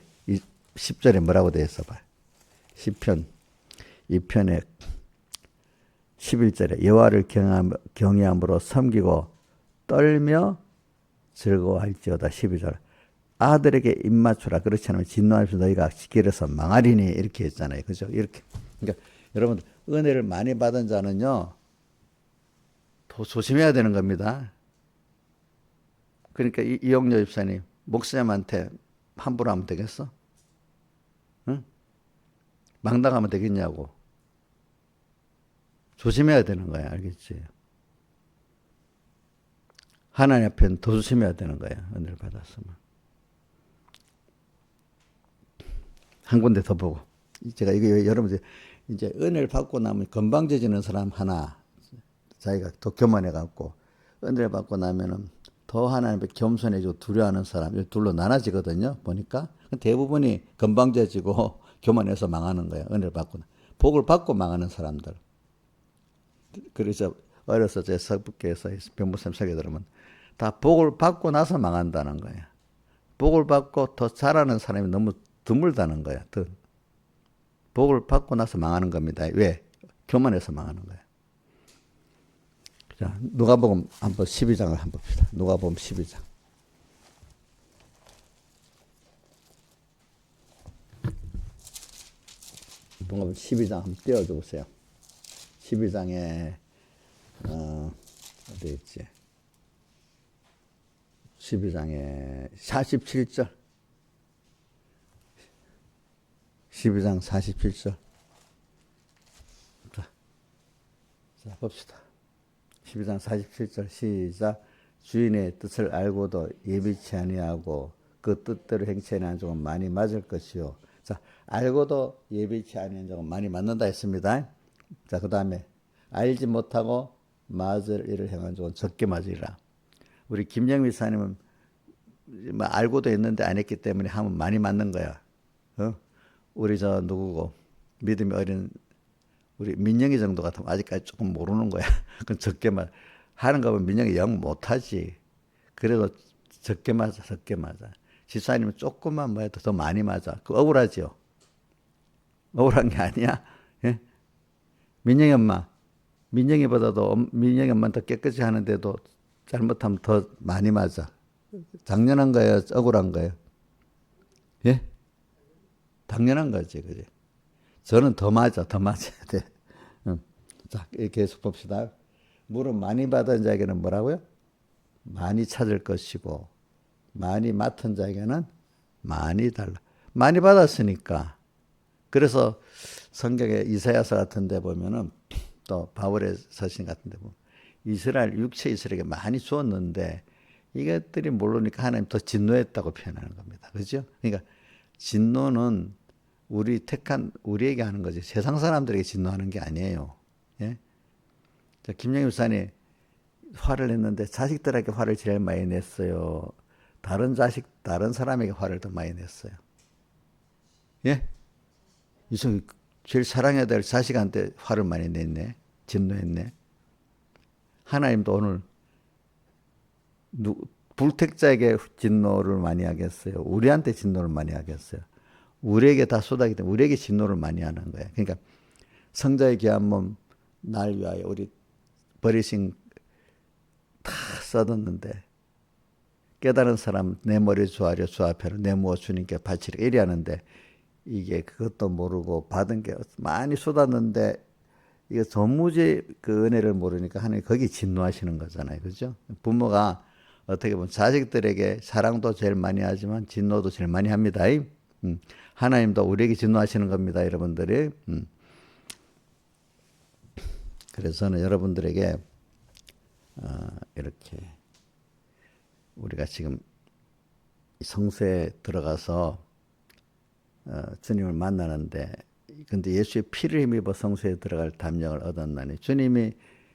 Speaker 1: 10절에 뭐라고 되어 있어 봐. 시편 2편에 11절에 여호와를 경외함으로 섬기고 떨며 즐거워할지어다. 12절 아들에게 입맞추라. 그렇지 않으면 진노하면서 너희가 길에서 망하리니 이렇게 했잖아요. 그죠? 이렇게. 그러니까 여러분 은혜를 많이 받은 자는요 더 조심해야 되는 겁니다. 그러니까 이영녀 집사님 목사님한테 함부로 하면 되겠어? 응? 망당하면 되겠냐고. 조심해야 되는 거야. 알겠지? 하나님 앞에는 더 조심해야 되는 거야. 은혜를 받았으면. 한 군데 더 보고. 제가 이게 여러분들 이제 은혜를 받고 나면 건방져지는 사람 하나, 자기가 더 교만해갖고, 은혜를 받고 나면은 더 하나님 앞에 겸손해지고 두려워하는 사람, 둘로 나눠지거든요. 보니까. 대부분이 건방져지고 교만해서 망하는 거예요. 은혜를 받고. 복을 받고 망하는 사람들. 그래서 어려서 제 서북교에서 변무쌤 설교 들으면 다 복을 받고 나서 망한다는 거예요. 복을 받고 더 잘하는 사람이 너무 드물다는 거야. 복을 받고 나서 망하는 겁니다. 왜? 교만해서 망하는 거야. 자, 누가복음 한번 12장을 한번 봅시다. 누가복음 12장. 누가복음 12장 한번 띄워줘 보세요. 12장에 어디 있지? 12장에 47절. 12장 47절. 자, 봅시다. 12장 47절 시작. 주인의 뜻을 알고도 예비치 아니하고 그 뜻대로 행치 아니한 적은 많이 맞을 것이요. 자, 알고도 예비치 아니한 적은 많이 맞는다 했습니다. 자, 그 다음에 알지 못하고 맞을 일을 행한 적은 적게 맞으리라. 우리 김영미 사님은 뭐 알고도 했는데 안 했기 때문에 하면 많이 맞는 거야. 우리 저 누구고 믿음이 어린 우리 민영이 정도 같으면 아직까지 조금 모르는 거야. 그건 적게 맞. 하는 거 보면 민영이 영 못하지. 그래도 적게 맞아, 적게 맞아. 집사님은 조금만 뭐 해도 더 많이 맞아. 그 억울하죠. 억울한 게 아니야. 예? 민영이 엄마, 민영이보다도 민영이 엄마는 더 깨끗이 하는데도 잘못하면 더 많이 맞아. 당연한 거예요, 억울한 거예요. 예? 당연한 거지, 그지? 저는 더 맞아, 더 맞아야 돼. 자, 계속 봅시다. 물은 많이 받은 자에게는 뭐라고요? 많이 찾을 것이고, 많이 맡은 자에게는 많이 달라. 많이 받았으니까. 그래서 성경에 이사야서 같은 데 보면은 또 바울의 서신 같은 데 보면 이스라엘, 육체 이스라엘에게 많이 주었는데 이것들이 모르니까 하나님 더 진노했다고 표현하는 겁니다. 그죠? 그러니까 진노는 우리에게 하는 거지. 세상 사람들에게 진노하는 게 아니에요. 예? 김영희 목사님 화를 냈는데 자식들에게 화를 제일 많이 냈어요. 다른 사람에게 화를 더 많이 냈어요. 예? 이성 제일 사랑해야 될 자식한테 화를 많이 냈네. 진노했네. 하나님도 오늘 불택자에게 진노를 많이 하겠어요. 우리한테 진노를 많이 하겠어요. 우리에게 다 쏟아기 때문에 우리에게 진노를 많이 하는 거예요. 그러니까 성자의 귀한 몸 날 위하여 우리 버리신 다 써뒀는데 깨달은 사람 내 머리 주하려 주 앞에로 내모어 주님께 바치려 이리 하는데 이게 그것도 모르고 받은 게 많이 쏟았는데 이거 전무지 그 은혜를 모르니까 하나님 거기 진노하시는 거잖아요. 그죠? 부모가 어떻게 보면 자식들에게 사랑도 제일 많이 하지만 진노도 제일 많이 합니다. 하나님도 우리에게 진노하시는 겁니다. 여러분들이. 그래서 저는 여러분들에게 이렇게 우리가 지금 성소에 들어가서 주님을 만나는데 근데 예수의 피를 힘입어 성소에 들어갈 담력을 얻었나니 주님이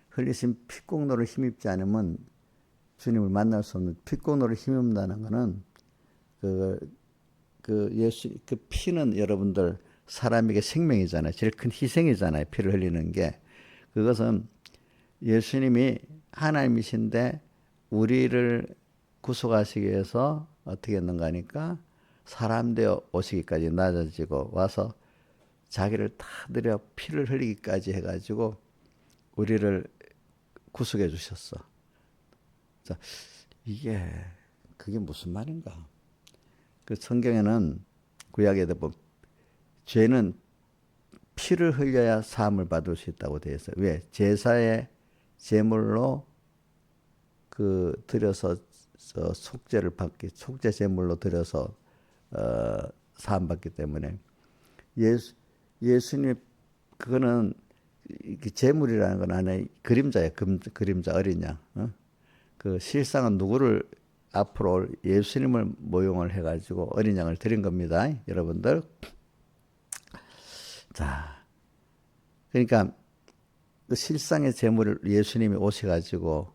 Speaker 1: 흘리신 피공로를 힘입지 않으면 주님을 만날 수 없는 피공로를 힘입는다는 것은 그 피는 여러분들 사람에게 생명이잖아요. 제일 큰 희생이잖아요. 피를 흘리는 게. 그것은 예수님이 하나님이신데 우리를 구속하시기 위해서 어떻게 했는가 하니까 사람 되어 오시기까지 낮아지고 와서 자기를 다 들여 피를 흘리기까지 해가지고 우리를 구속해 주셨어. 자, 그게 무슨 말인가? 그 성경에는 구약에 보면 죄는 피를 흘려야 사함을 받을 수 있다고 되어 있어요. 왜? 제사의 제물로 드려서 속죄 제물로 드려서 사함 받기 때문에 예수님 그거는 제물이라는 건 하나의 그림자예요. 그림자 어린 양. 그 실상은 누구를 앞으로 올 예수님을 모용을 해가지고 어린 양을 드린 겁니다. 여러분들. 자, 그러니까 그 실상의 제물을 예수님이 오셔가지고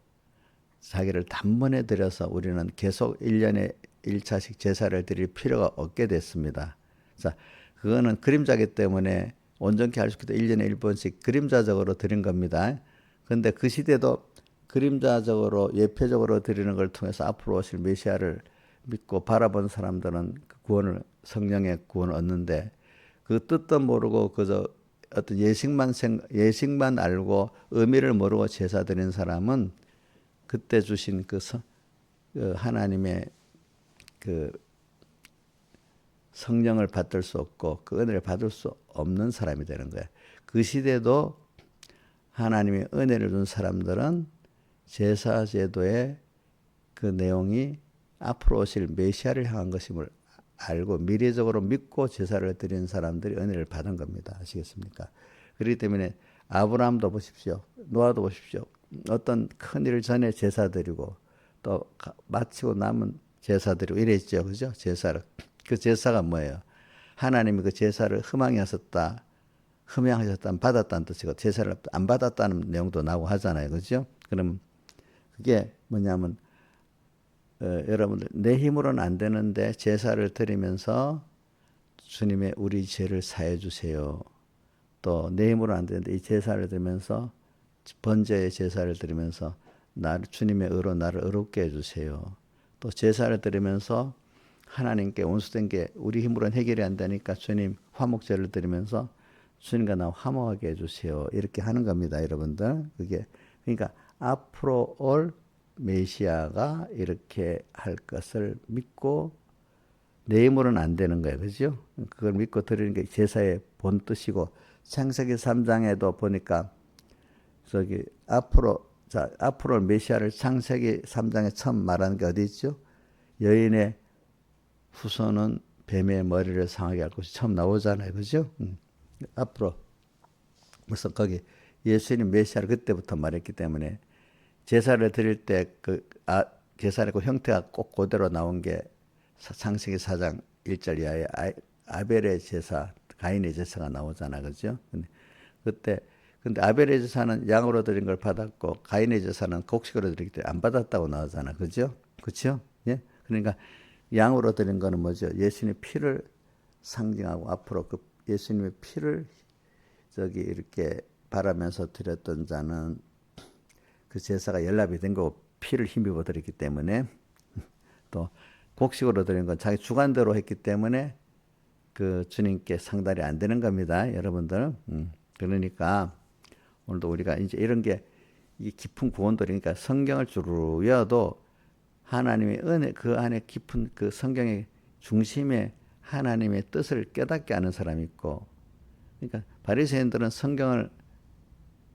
Speaker 1: 자기를 단번에 드려서 우리는 계속 1년에 1차씩 제사를 드릴 필요가 없게 됐습니다. 자, 그거는 그림자기 때문에 온전케 할 수 있게 1년에 1번씩 그림자적으로 드린 겁니다. 그런데 그 시대도 그림자적으로 예표적으로 드리는 걸 통해서 앞으로 오실 메시아를 믿고 바라본 사람들은 구원을 성령의 구원을 얻는데 그 뜻도 모르고 그저 어떤 예식만 알고 의미를 모르고 제사 드린 사람은 그때 주신 그 하나님의 그 성령을 받을 수 없고 그 은혜를 받을 수 없는 사람이 되는 거예요. 그 시대도 하나님의 은혜를 준 사람들은 제사 제도의 그 내용이 앞으로 오실 메시아를 향한 것임을 알고 미래적으로 믿고 제사를 드린 사람들이 은혜를 받은 겁니다. 아시겠습니까? 그렇기 때문에 아브라함도 보십시오. 노아도 보십시오. 어떤 큰 일을 전에 제사 드리고 또 마치고 남은 제사 드리고 이랬죠. 그죠? 제사를. 그 제사가 뭐예요? 하나님이 그 제사를 흠양하셨다는 받았다는 뜻이고 제사를 안 받았다는 내용도 나오고 하잖아요. 그죠? 그럼 그게 뭐냐면 여러분들 내 힘으로는 안 되는데 제사를 드리면서 주님의 우리 죄를 사해 주세요. 또 내 힘으로는 안 되는데 이 제사를 드리면서 번제의 제사를 드리면서 주님의 의로 나를 의롭게 해주세요. 또 제사를 드리면서 하나님께 원수된 게 우리 힘으로는 해결이 안 되니까 주님 화목제를 드리면서 주님과 나 화목하게 해주세요. 이렇게 하는 겁니다, 여러분들. 그러니까 앞으로 올 메시아가 이렇게 할 것을 믿고 내 힘으로는 안 되는 거예요, 그죠? 그걸 믿고 드리는 게 제사의 본 뜻이고 창세기 3장에도 보니까 앞으로 메시아를 창세기 3장에 처음 말하는 게 어디 있죠? 여인의 후손은 뱀의 머리를 상하게 할 것이 처음 나오잖아요. 그죠? 앞으로. 그래서 거기 예수님 메시아를 그때부터 말했기 때문에 제사를 드릴 때 제사의 그 형태가 꼭 그대로 나온 게 창세기 4장 1절 이하의 아벨의 제사, 가인의 제사가 나오잖아, 그죠? 근데 아벨의 제사는 양으로 드린 걸 받았고 가인의 제사는 곡식으로 드리기 때문에 안 받았다고 나오잖아, 그죠? 그렇죠? 예? 그러니까 양으로 드린 거는 뭐죠? 예수님의 피를 상징하고 앞으로 그 예수님의 피를 저기 이렇게 바라면서 드렸던 자는 그 제사가 연락이 된 거고 피를 힘입어 드렸기 때문에 또 곡식으로 드린 건 자기 주관대로 했기 때문에 그 주님께 상달이 안 되는 겁니다, 여러분들. 그러니까 오늘도 우리가 이제 이런 게 이 깊은 구원들이니까 성경을 쭉 외워도 하나님의 은혜 그 안에 깊은 그 성경의 중심에 하나님의 뜻을 깨닫게 하는 사람이 있고, 그러니까 바리새인들은 성경을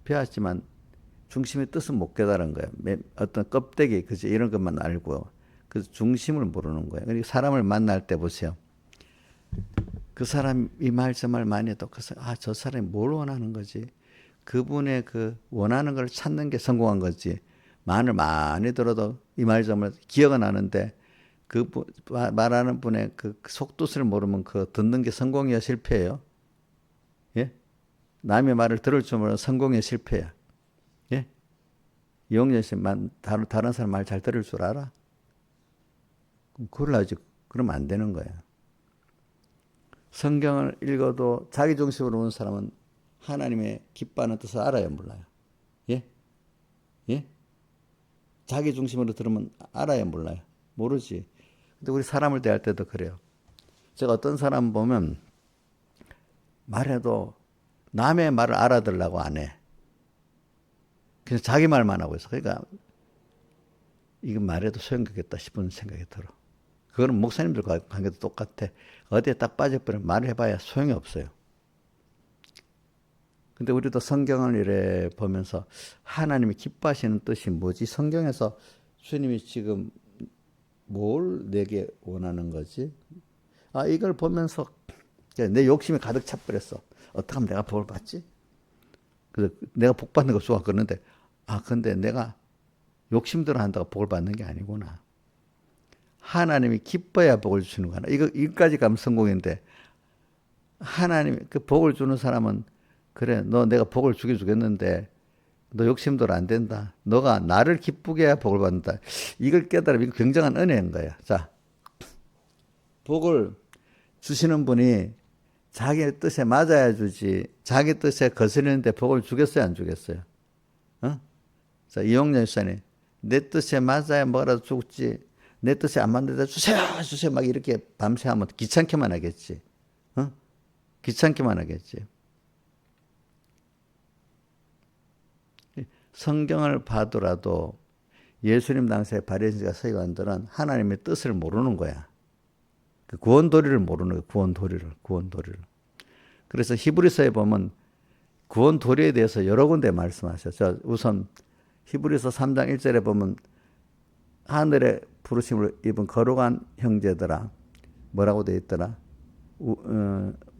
Speaker 1: 배웠지만 중심의 뜻은 못 깨달은 거예요. 어떤 껍데기 그지 이런 것만 알고 그 중심을 모르는 거예요. 그러니까 사람을 만날 때 보세요. 그 사람이 말 저 말 많이 해도 저 사람이 뭘 원하는 거지? 그분의 그 원하는 걸 찾는 게 성공한 거지. 말을 많이 들어도 이 말 저 말 기억은 나는데 그 말하는 분의 그 속뜻을 모르면 그 듣는 게 성공이야 실패예요? 예? 남의 말을 들을 줄 모르면 성공이야 실패야? 예? 이용렬 씨 다른 사람 말 잘 들을 줄 알아? 그걸 아직 그러면 안 되는 거야. 성경을 읽어도 자기 중심으로 오는 사람은 하나님의 기뻐하는 뜻을 알아요, 몰라요? 예? 예? 자기 중심으로 들으면 알아요, 몰라요? 모르지. 근데 우리 사람을 대할 때도 그래요. 제가 어떤 사람 보면 말해도 남의 말을 알아들으려고 안 해. 그냥 자기 말만 하고 있어. 그러니까 이거 말해도 소용없겠다 싶은 생각이 들어. 그거는 목사님들과 관계도 똑같아. 어디에 딱 빠져버리면 말을 해봐야 소용이 없어요. 근데 우리도 성경을 이래 보면서 하나님이 기뻐하시는 뜻이 뭐지? 성경에서 주님이 지금 뭘 내게 원하는 거지? 이걸 보면서 내 욕심이 가득 차버렸어. 어떻게 하면 내가 복을 받지? 그래서 내가 복 받는 거 좋아. 그러는데, 근데 내가 욕심대로 한다고 복을 받는 게 아니구나. 하나님이 기뻐야 복을 주는 거야. 이거까지 가면 성공인데, 하나님이 그 복을 주는 사람은, 그래, 내가 복을 주겠는데, 너 욕심대로 안 된다. 너가 나를 기쁘게 해야 복을 받는다. 이걸 깨달으면 이거 굉장한 은혜인 거야. 자, 복을 주시는 분이 자기 뜻에 맞아야 주지, 자기 뜻에 거스르는데 복을 주겠어요, 안 주겠어요? 자, 이용렬 씨는 내 뜻에 맞아야 뭐라도 죽지, 내 뜻에 안 맞는데 주세요 막 이렇게 밤새 하면 귀찮게만 하겠지. 귀찮게만 하겠지. 성경을 봐도라도 예수님 당시에 바리새인과 서기관들은 하나님의 뜻을 모르는 거야. 그 구원 도리를 모르는 거야. 구원 도리를. 그래서 히브리서에 보면 구원 도리에 대해서 여러 군데 말씀하셨죠. 우선 히브리서 3장 1절에 보면 하늘의 부르심을 입은 거룩한 형제들아, 뭐라고 되어 있더라?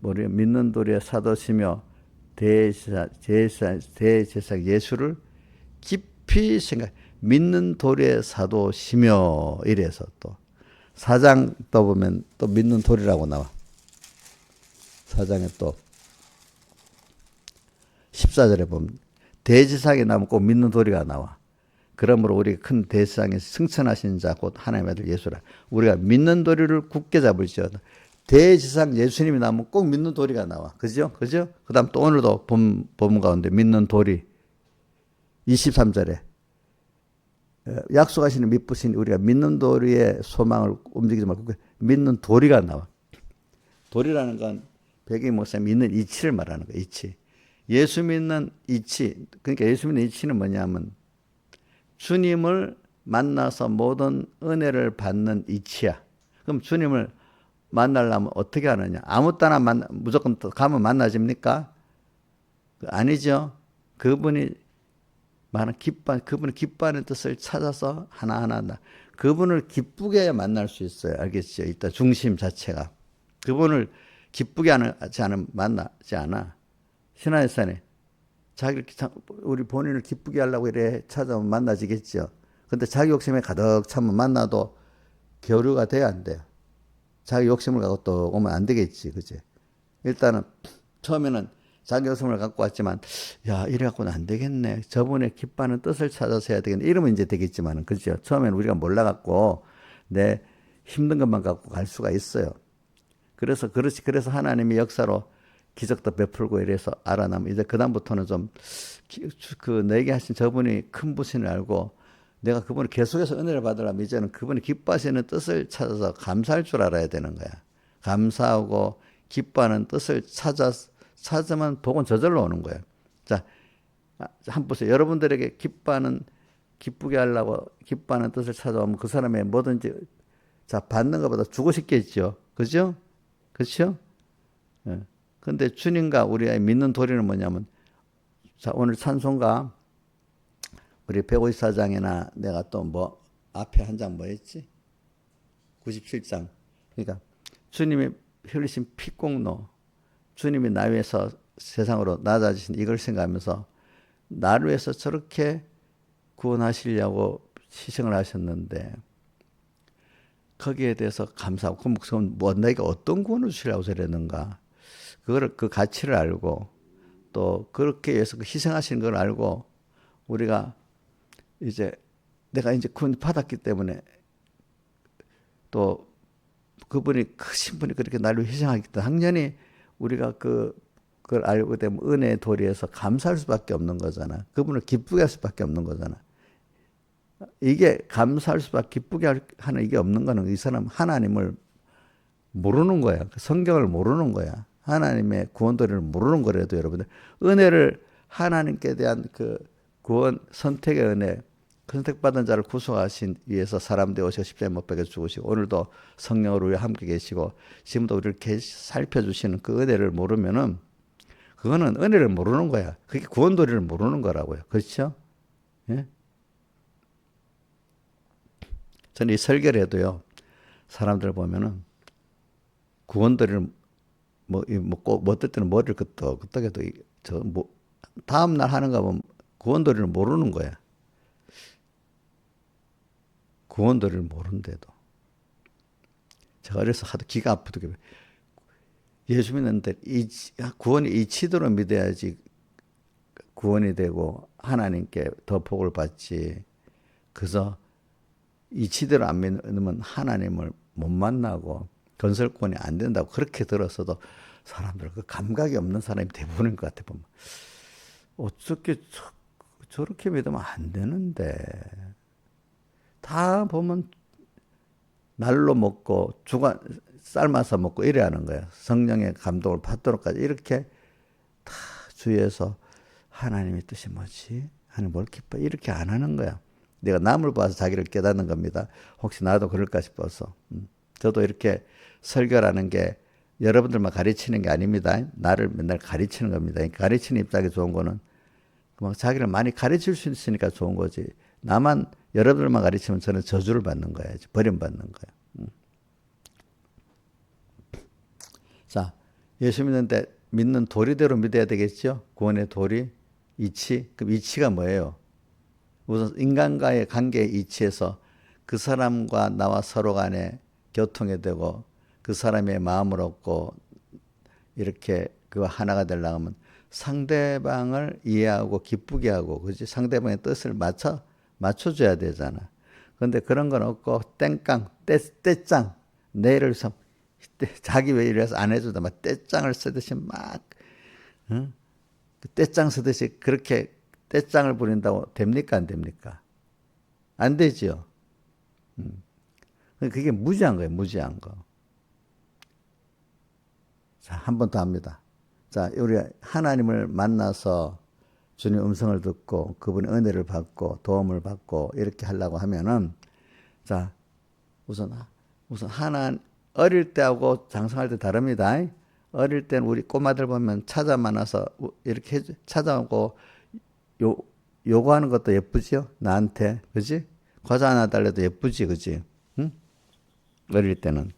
Speaker 1: 믿는 도리의 사도시며 대제사장 예수를 깊이 믿는 도리의 사도시며 이래서 또 4장 또 보면 또 믿는 도리라고 나와. 4장에 또 14절에 보면 대제사장이 나오면 꼭 믿는 도리가 나와. 그러므로 우리가 큰 대제사장이 승천하신 자 곧 하나님의 아들 예수라. 우리가 믿는 도리를 굳게 잡을지어다. 대제사장 예수님이 나오면 꼭 믿는 도리가 나와. 그죠? 그 다음 또 오늘도 본문 가운데 믿는 도리 23절에 약속하시는 믿으신 우리가 믿는 도리의 소망을 움직이지 말고 믿는 도리가 나와. 도리라는 건 백이 목사 믿는 이치를 말하는 거야. 이치. 예수 믿는 이치. 그러니까 예수 믿는 이치는 뭐냐면 주님을 만나서 모든 은혜를 받는 이치야. 그럼 주님을 만나려면 어떻게 하느냐? 아무 때나 무조건 가면 만나집니까? 아니죠. 그분이 기뻐하는 뜻을 찾아서 하나하나 그분을 기쁘게 만날 수 있어요. 알겠죠? 일단 중심 자체가. 그분을 기쁘게 하지 않으면 만나지 않아. 신하의산에 우리 본인을 기쁘게 하려고 이래 찾아오면 만나지겠죠. 근데 자기 욕심에 가득 차면 만나도 교류가 돼야 안 돼요. 자기 욕심을 갖고 또 오면 안 되겠지. 그지? 일단은 처음에는 자기 웃음을 갖고 왔지만, 야, 이래 갖고는 안 되겠네. 저분의 기뻐하는 뜻을 찾아서 해야 되겠네. 이러면 이제 되겠지만은, 그죠? 처음에는 우리가 몰라갖고 내 힘든 것만 갖고 갈 수가 있어요. 그래서 하나님의 역사로 기적도 베풀고 이래서 알아나면 이제 그다음부터는 좀 내게 하신 저분이 큰 부신을 알고 내가 그분을 계속해서 은혜를 받으려면 이제는 그분이 기뻐하시는 뜻을 찾아서 감사할 줄 알아야 되는 거야. 감사하고 기뻐하는 뜻을 찾으면 복은 저절로 오는 거예요. 자, 한번 보세요. 여러분들에게 기쁘게 하려고 기뻐하는 뜻을 찾아오면 그 사람의 뭐든지 자, 받는 것보다 주고 싶겠죠. 그죠? 그렇죠? 예. 근데 주님과 우리가 믿는 도리는 뭐냐면, 자, 오늘 찬송가 우리 154장이나 내가 또 뭐 앞에 한 장 뭐였지? 97장. 그러니까 주님이 흘리신 피공로, 주님이 나 위해서 세상으로 낮아지신 이걸 생각하면서 나를 위해서 저렇게 구원하시려고 희생을 하셨는데 거기에 대해서 감사하고 그럼 뭐 내가 어떤 구원을 주시려고 저랬는가 그 가치를 알고 또 그렇게 위해서 희생하신 걸 알고 우리가 이제 내가 이제 구원 받았기 때문에 또 그분이 크신 분이 그렇게 나를 위해 희생하기 때문에 당연히 우리가 그걸 알고 되면 은혜의 도리에서 감사할 수밖에 없는 거잖아. 그분을 기쁘게 할 수밖에 없는 거잖아. 이게 감사할 수밖에 기쁘게 하는 이게 없는 거는 이 사람 하나님을 모르는 거야. 성경을 모르는 거야. 하나님의 구원 도리를 모르는 거라도 여러분들 은혜를 하나님께 대한 그 구원 선택의 은혜 선택받은 자를 구속하신 위해서 사람 되어 오셔 십자가에 못 박혀 죽으시고 오늘도 성령으로 우리 함께 계시고 지금도 우리를 살펴주시는 그 은혜를 모르면은 그거는 은혜를 모르는 거야. 그게 구원 도리를 모르는 거라고요. 그렇죠? 예? 저는 이 설교를 해도요, 사람들 보면은 구원 도리를 어떨 때는 머리를 끄떡끄떡해도 다음날 하는 거 보면 구원 도리를 모르는 거야. 구원 도리를 모르는데도. 제가 어려서 하도 기가 아프게 예수 믿는데 구원이 이치도로 믿어야지 구원이 되고 하나님께 더 복을 받지. 그래서 이치대로 안 믿으면 하나님을 못 만나고 건설권이 안 된다고 그렇게 들었어도 사람들 그 감각이 없는 사람이 대부분인 것 같아 보면 어떻게 저렇게 믿으면 안 되는데 다 보면 날로 먹고 삶아서 먹고 이래 하는 거야. 성령의 감동을 받도록까지 이렇게 다 주위에서 하나님의 뜻이 뭐지? 하나님 뭘 기뻐? 이렇게 안 하는 거야. 내가 남을 봐서 자기를 깨닫는 겁니다. 혹시 나도 그럴까 싶어서. 저도 이렇게 설교라는 게 여러분들만 가르치는 게 아닙니다. 나를 맨날 가르치는 겁니다. 가르치는 입장에 좋은 거는 자기를 많이 가르칠 수 있으니까 좋은 거지. 나만 여러분들만 가르치면 저는 저주를 받는 거야. 버림받는 거야. 자, 예수 믿는 도리대로 믿어야 되겠죠? 구원의 도리, 이치. 그럼 이치가 뭐예요? 우선 인간과의 관계의 이치에서 그 사람과 나와 서로 간에 교통이 되고 그 사람의 마음을 얻고 이렇게 그와 하나가 되려고 하면 상대방을 이해하고 기쁘게 하고 그지 상대방의 뜻을 맞춰줘야 되잖아. 그런데 그런 건 없고 땡깡 떼짱 내일을 자기 왜 이래서 안 해주다 막 떼짱을 쓰듯이 막 응? 떼짱 쓰듯이 그렇게 떼짱을 부린다고 됩니까 안 됩니까? 안 되죠. 그게 무지한 거예요. 무지한 거. 자, 한 번 더 합니다. 자, 우리 하나님을 만나서 주님 음성을 듣고 그분의 은혜를 받고 도움을 받고 이렇게 하려고 하면은 자, 우선 어릴 때하고 장성할 때 다릅니다. 어릴 때는 우리 꼬마들 보면 찾아 만나서 이렇게 찾아오고 요구하는 것도 예쁘죠? 나한테. 그지? 과자 하나 달래도 예쁘지, 그지? 응? 어릴 때는.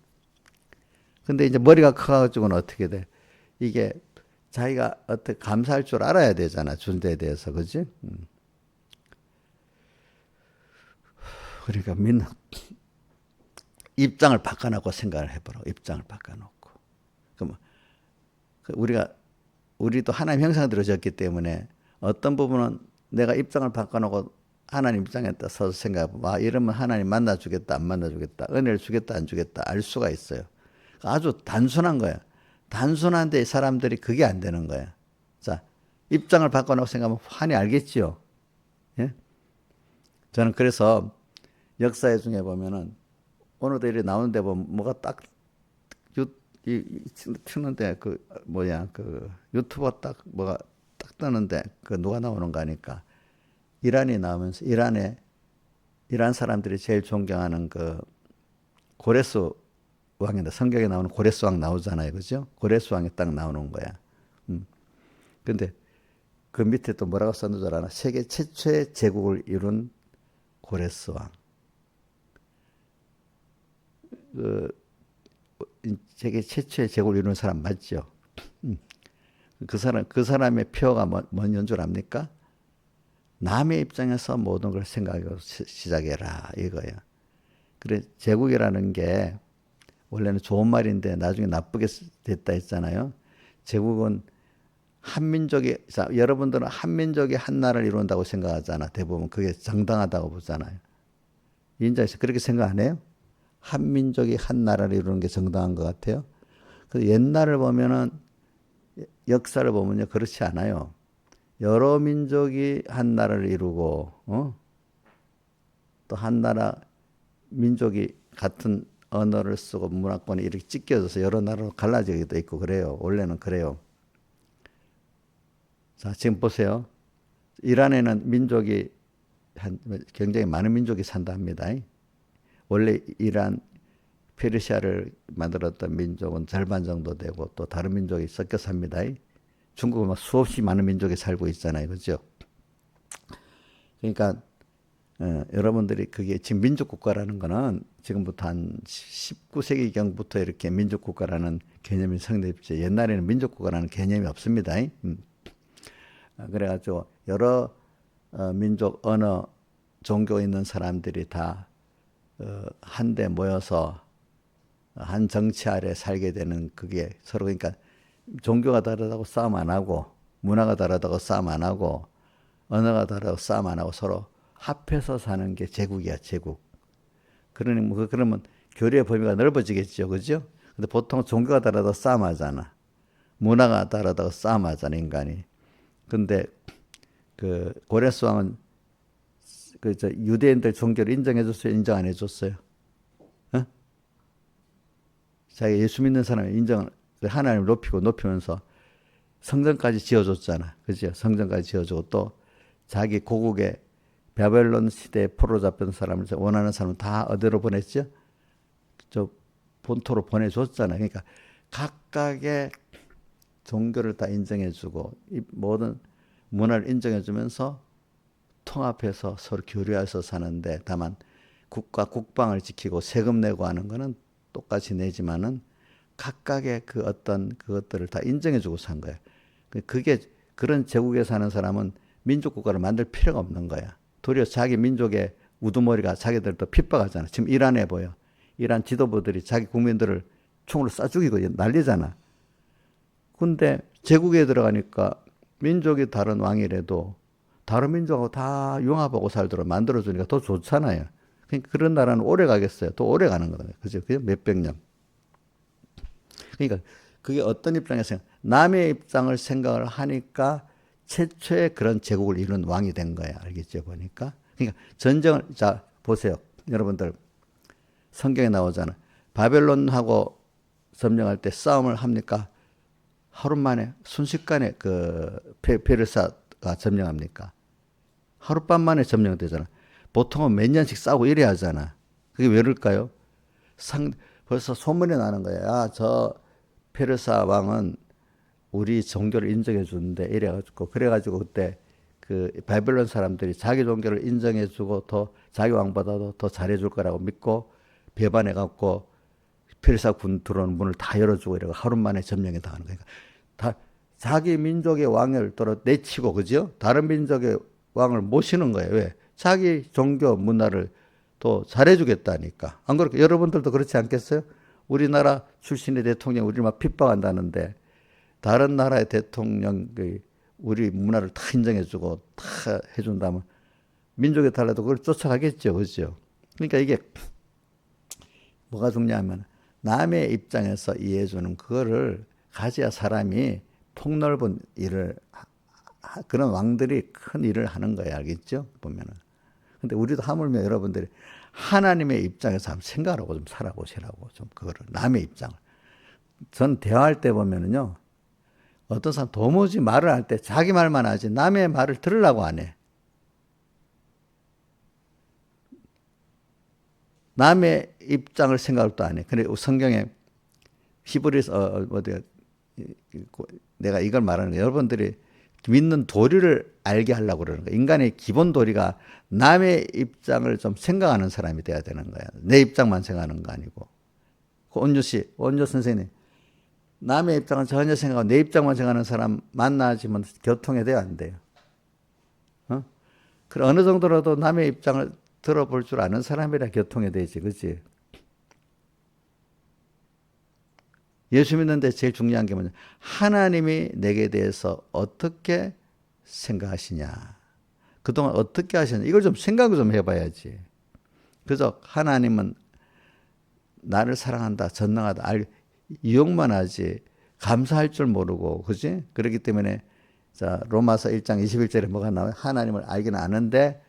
Speaker 1: 근데 이제 머리가 커가지고는 어떻게 돼? 이게 자기가 어떻게 감사할 줄 알아야 되잖아. 준 데에 대해서. 그지? 그러니까 입장을 바꿔놓고 생각을 해보라고. 입장을 바꿔놓고. 그럼 우리도 하나님 형상대로 지었기 때문에 어떤 부분은 내가 입장을 바꿔놓고 하나님 입장에 서서 생각해보면 이러면 하나님 만나주겠다 안 만나주겠다 은혜를 주겠다 안 주겠다 알 수가 있어요. 아주 단순한 거야. 단순한데 사람들이 그게 안 되는 거야. 자, 입장을 바꿔놓고 생각하면 환히 알겠지요. 예? 저는 그래서 역사의 중에 보면은 오늘도 이렇게 나오는데 보면 뭐가 딱 튀는데 유튜버 딱 뭐가 딱 뜨는데 누가 나오는가 하니까 이란이 나오면서 이란 사람들이 제일 존경하는 고레스 왕인데 성경에 나오는 고레스 왕 나오잖아요. 그죠? 고레스 왕이 딱 나오는 거야. 근데 그 밑에 또 뭐라고 썼는 줄 알아? 세계 최초의 제국을 이룬 고레스 왕. 세계 최초의 제국을 이룬 사람 맞죠? 그 사람의 표가 뭔 줄 압니까? 남의 입장에서 모든 걸 생각하고 시작해라 이거야. 그래 제국이라는 게 원래는 좋은 말인데 나중에 나쁘게 됐다 했잖아요. 제국은 여러분들은 한민족이 한 나라를 이룬다고 생각하잖아. 대부분 그게 정당하다고 보잖아요. 인자에서 그렇게 생각 안 해요? 한민족이 한 나라를 이루는 게 정당한 것 같아요. 그 옛날을 보면은 역사를 보면요 그렇지 않아요. 여러 민족이 한 나라를 이루고 또 한 나라 민족이 같은 언어를 쓰고 문화권이 이렇게 찢겨져서 여러 나라로 갈라지기도 있고 그래요. 원래는 그래요. 자, 지금 보세요. 이란에는 민족이 굉장히 많은 민족이 산다 합니다. 원래 이란, 페르시아를 만들었던 민족은 절반 정도 되고 또 다른 민족이 섞여 삽니다. 중국은 수없이 많은 민족이 살고 있잖아요. 그죠? 그러니까 여러분들이 그게 지금 민족국가라는 거는 지금부터 한 19세기경부터 이렇게 민족국가라는 개념이 성립했죠. 옛날에는 민족국가라는 개념이 없습니다. 그래가지고 여러 민족, 언어, 종교 있는 사람들이 다 한데 모여서 한 정치 아래 살게 되는 그게 서로 그러니까 종교가 다르다고 싸움 안 하고 문화가 다르다고 싸움 안 하고 언어가 다르다고 싸움 안 하고 서로 합해서 사는 게 제국이야, 제국. 그러면 교류의 범위가 넓어지겠죠, 그죠? 근데 보통 종교가 다르다고 싸움하잖아. 문화가 다르다고 싸움하잖아, 인간이. 근데 고레스 왕은 유대인들 종교를 인정해줬어요, 인정 안 해줬어요? 자기 예수 믿는 사람이 하나님을 높이면서 성전까지 지어줬잖아. 그죠? 성전까지 지어주고 또 자기 고국에 바벨론 시대에 포로 잡힌 사람을 원하는 사람을 다 어디로 보냈죠? 저 본토로 보내줬잖아요. 그러니까 각각의 종교를 다 인정해주고 모든 문화를 인정해주면서 통합해서 서로 교류해서 사는데 다만 국방을 지키고 세금 내고 하는 거는 똑같이 내지만은 각각의 그것들을 다 인정해주고 산 거야. 그런 제국에 사는 사람은 민족국가를 만들 필요가 없는 거야. 도리어 자기 민족의 우두머리가 자기들도 핍박하잖아. 지금 이란에 보여. 이란 지도부들이 자기 국민들을 총으로 쏴 죽이고 난리잖아. 근데 제국에 들어가니까 민족이 다른 왕이라도 다른 민족하고 다 융합하고 살도록 만들어주니까 더 좋잖아요. 그러니까 그런 나라는 오래 가겠어요. 또 오래 가는 거다. 그죠? 그죠? 몇백 년. 그러니까 그게 어떤 입장에서 남의 입장을 생각을 하니까 최초의 그런 제국을 이룬 왕이 된 거야. 알겠죠? 보니까. 그러니까 전쟁을, 자, 보세요. 여러분들. 성경에 나오잖아. 바벨론하고 점령할 때 싸움을 합니까? 하루 만에, 순식간에 페르시아가 점령합니까? 하룻밤 만에 점령되잖아. 보통은 몇 년씩 싸우고 이래야 하잖아. 그게 왜 그럴까요? 벌써 소문이 나는 거야. 저 페르시아 왕은 우리 종교를 인정해 주는데 이래가지고 그래가지고 그때 바벨론 사람들이 자기 종교를 인정해 주고 더 자기 왕보다도 더 잘해 줄 거라고 믿고 배반해 갖고 페르시아 군 들어오는 문을 다 열어주고 이러고 하루 만에 점령해 당하는 거니까 다 자기 민족의 왕을 또 내치고 그죠? 다른 민족의 왕을 모시는 거예요. 왜? 자기 종교 문화를 또 잘해주겠다니까. 안 그렇게 여러분들도 그렇지 않겠어요? 우리나라 출신의 대통령 우리를 막 핍박한다는데 다른 나라의 대통령 우리 문화를 다 인정해주고 다 해준다면 민족이 달라도 그걸 쫓아가겠죠, 그죠? 그러니까 이게 뭐가 중요하면 남의 입장에서 이해해주는 그거를 가져야 사람이 폭넓은 일을 그런 왕들이 큰 일을 하는 거예요, 알겠죠? 보면은. 근데 우리도 하물며 여러분들이 하나님의 입장에서 한번 생각하고 좀 살아보시라고 좀 그거를 남의 입장을. 전 대화할 때 보면은요, 어떤 사람 도무지 말을 할 때 자기 말만 하지 남의 말을 들으려고 안 해. 남의 입장을 생각을 또 안 해. 그래 성경에 히브리서 어디 내가 이걸 말하는 거예요. 여러분들이 믿는 도리를 알게 하려고 그러는 거예요. 인간의 기본 도리가 남의 입장을 좀 생각하는 사람이 돼야 되는 거야. 내 입장만 생각하는 거 아니고. 온유 씨, 온유 선생님, 남의 입장은 전혀 생각하고 내 입장만 생각하는 사람 만나지면 교통이 돼야 안 돼요. 어? 그래 어느 정도라도 남의 입장을 들어볼 줄 아는 사람이라 교통이 되지, 그렇지? 예수 믿는데 제일 중요한 게 뭐냐? 하나님이 내게 대해서 어떻게 생각하시냐? 그동안 어떻게 하셨냐? 이걸 좀 생각을 좀 해봐야지. 그저 하나님은 나를 사랑한다, 전능하다, 이용만 하지 감사할 줄 모르고, 그지? 그렇기 때문에 자 로마서 1장 21절에 뭐가 나와요? 하나님을 알기는 아는데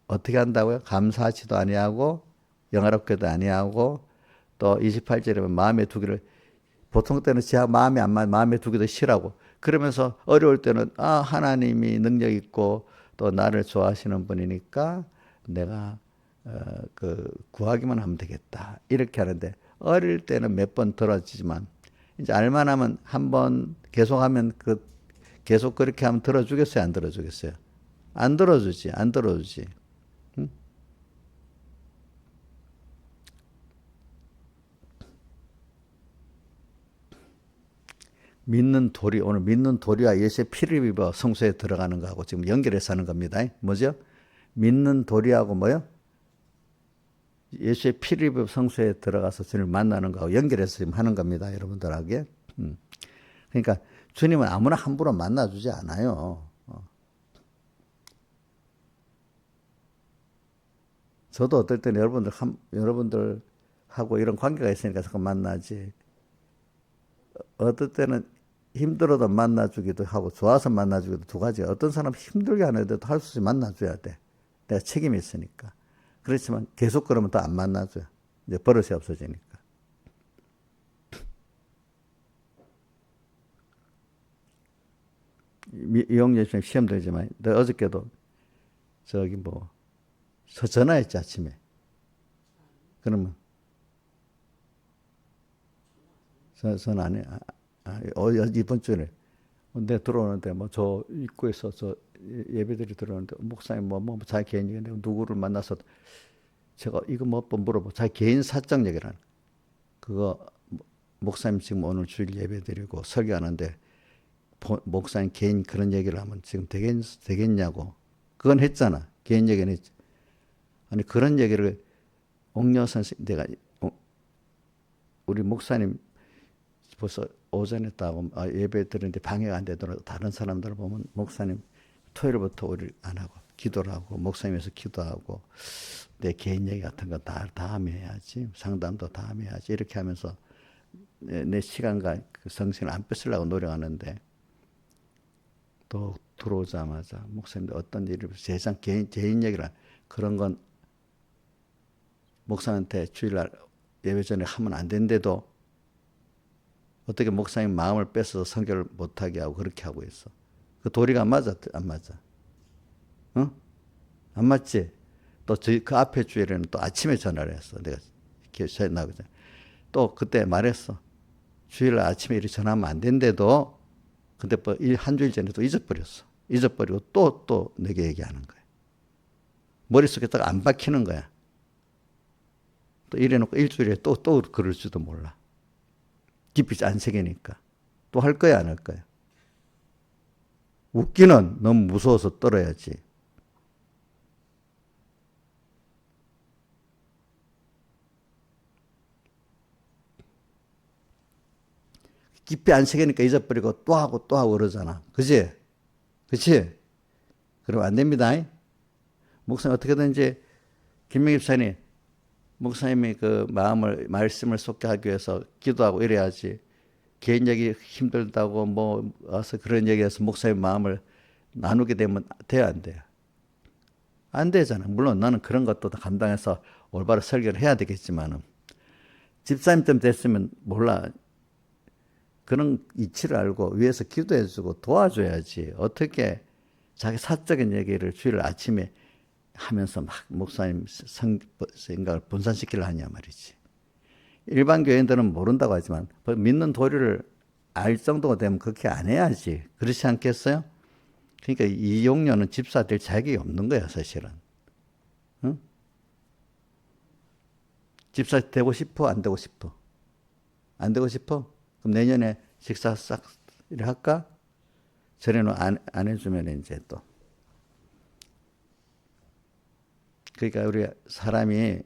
Speaker 1: 어떻게 한다고요? 감사하지도 아니하고 영화롭게도 아니하고 또 28절에 보면 마음에 두기를 보통 때는 제 마음에 안 맞, 마음에 두기도 싫어하고 그러면서 어려울 때는 하나님이 능력 있고 또 나를 좋아하시는 분이니까 내가 구하기만 하면 되겠다 이렇게 하는데 어릴 때는 몇 번 들어지지만 이제 알만하면 한 번 계속하면 계속 그렇게 하면 들어주겠어요, 안 들어주겠어요? 안 들어주지, 안 들어주지. 응? 믿는 도리, 오늘 믿는 도리와 예수의 피를 입어 성소에 들어가는 거하고 지금 연결해서 하는 겁니다. 뭐죠? 믿는 도리하고 뭐요? 예수의 피를 입어 성소에 들어가서 주님을 만나는 거하고 연결해서 지금 하는 겁니다. 여러분들에게. 그러니까 주님은 아무나 함부로 만나주지 않아요. 저도 어떨 때는 여러분들하고 이런 관계가 있으니까 자꾸 만나지. 어떨 때는 힘들어도 만나주기도 하고 좋아서 만나주기도 두 가지. 어떤 사람 힘들게 하는데도 할 수 없이 만나줘야 돼. 내가 책임이 있으니까. 그렇지만 계속 그러면 또 안 만나줘요. 이제 버릇이 없어지니까. 이용재 씨 시험 들지만 어저께도 저기 전화했지 아침에. 그러면 전화 안 해. 이번 주에 내가 들어오는데 저 입구에서 저 예배들이 들어오는데 목사님 자기 개인 얘기인데 누구를 만나서 제가 이거 번 물어보 자기 개인 사적 얘기라는 그거 목사님 지금 오늘 주일 예배 드리고 설교하는데 목사님 개인 그런 얘기를 하면 지금 되겠냐고 그건 했잖아 개인 얘기는 했지 아니 그런 얘기를 옥녀 선생 내가 우리 목사님 벌써 오전에 따고 예배 드리는데 방해가 안 되더라도 다른 사람들 보면 목사님 토요일부터 우리 안 하고 기도를 하고 목사님에서 기도하고 내 개인 얘기 같은 거 다음에 해야지 상담도 다음에 해야지 이렇게 하면서 내 시간과 그 정신을 안 뺏으려고 노력하는데 또 들어오자마자 목사님 어떤 일이 세상 개인 얘기를 그런 건 목사한테 주일날 예배 전에 하면 안 된대도 어떻게 목사님 마음을 뺏어서 선교를 못하게 하고 그렇게 하고 있어. 그 도리가 안 맞아, 안 맞아. 어? 안 맞지? 또 그 앞에 주일에는 또 아침에 전화를 했어. 내가 교회에 나가자. 또 그때 말했어. 주일 아침에 이렇게 전화하면 안 된대도 근데 한 주일 전에 또 잊어버렸어. 잊어버리고 또 내게 얘기하는 거야. 머릿속에 딱 안 박히는 거야. 또 이래놓고 일주일에 또 그럴지도 몰라. 깊이 안 새기니까. 또 할 거야, 안 할 거야? 웃기는 너무 무서워서 떨어야지. 깊이 안 새기니까 잊어버리고 또 하고 또 하고 그러잖아. 그지? 그치? 그러면 안 됩니다. 목사님 어떻게든지 김명희 집사님, 목사님이 그 말씀을 쏟게 하기 위해서 기도하고 이래야지. 개인 얘기 힘들다고 뭐 와서 그런 얘기해서 목사님 마음을 나누게 되면 돼야 안 돼요? 안 되잖아. 물론 나는 그런 것도 다 감당해서 올바로 설교를 해야 되겠지만은 집사님 때문에 됐으면 몰라. 그런 이치를 알고 위에서 기도해주고 도와줘야지. 어떻게 자기 사적인 얘기를 주일 아침에 하면서 막 목사님 생각을 분산시키려 하냐 말이지. 일반 교인들은 모른다고 하지만 믿는 도리를 알 정도가 되면 그렇게 안 해야지. 그렇지 않겠어요? 그러니까 이 용녀는 집사 될 자격이 없는 거야 사실은. 응? 집사 되고 싶어? 안 되고 싶어? 안 되고 싶어? 그럼 내년에 식사 싹 할까? 전에는 안 해주면 이제 또. 그러니까 우리 사람이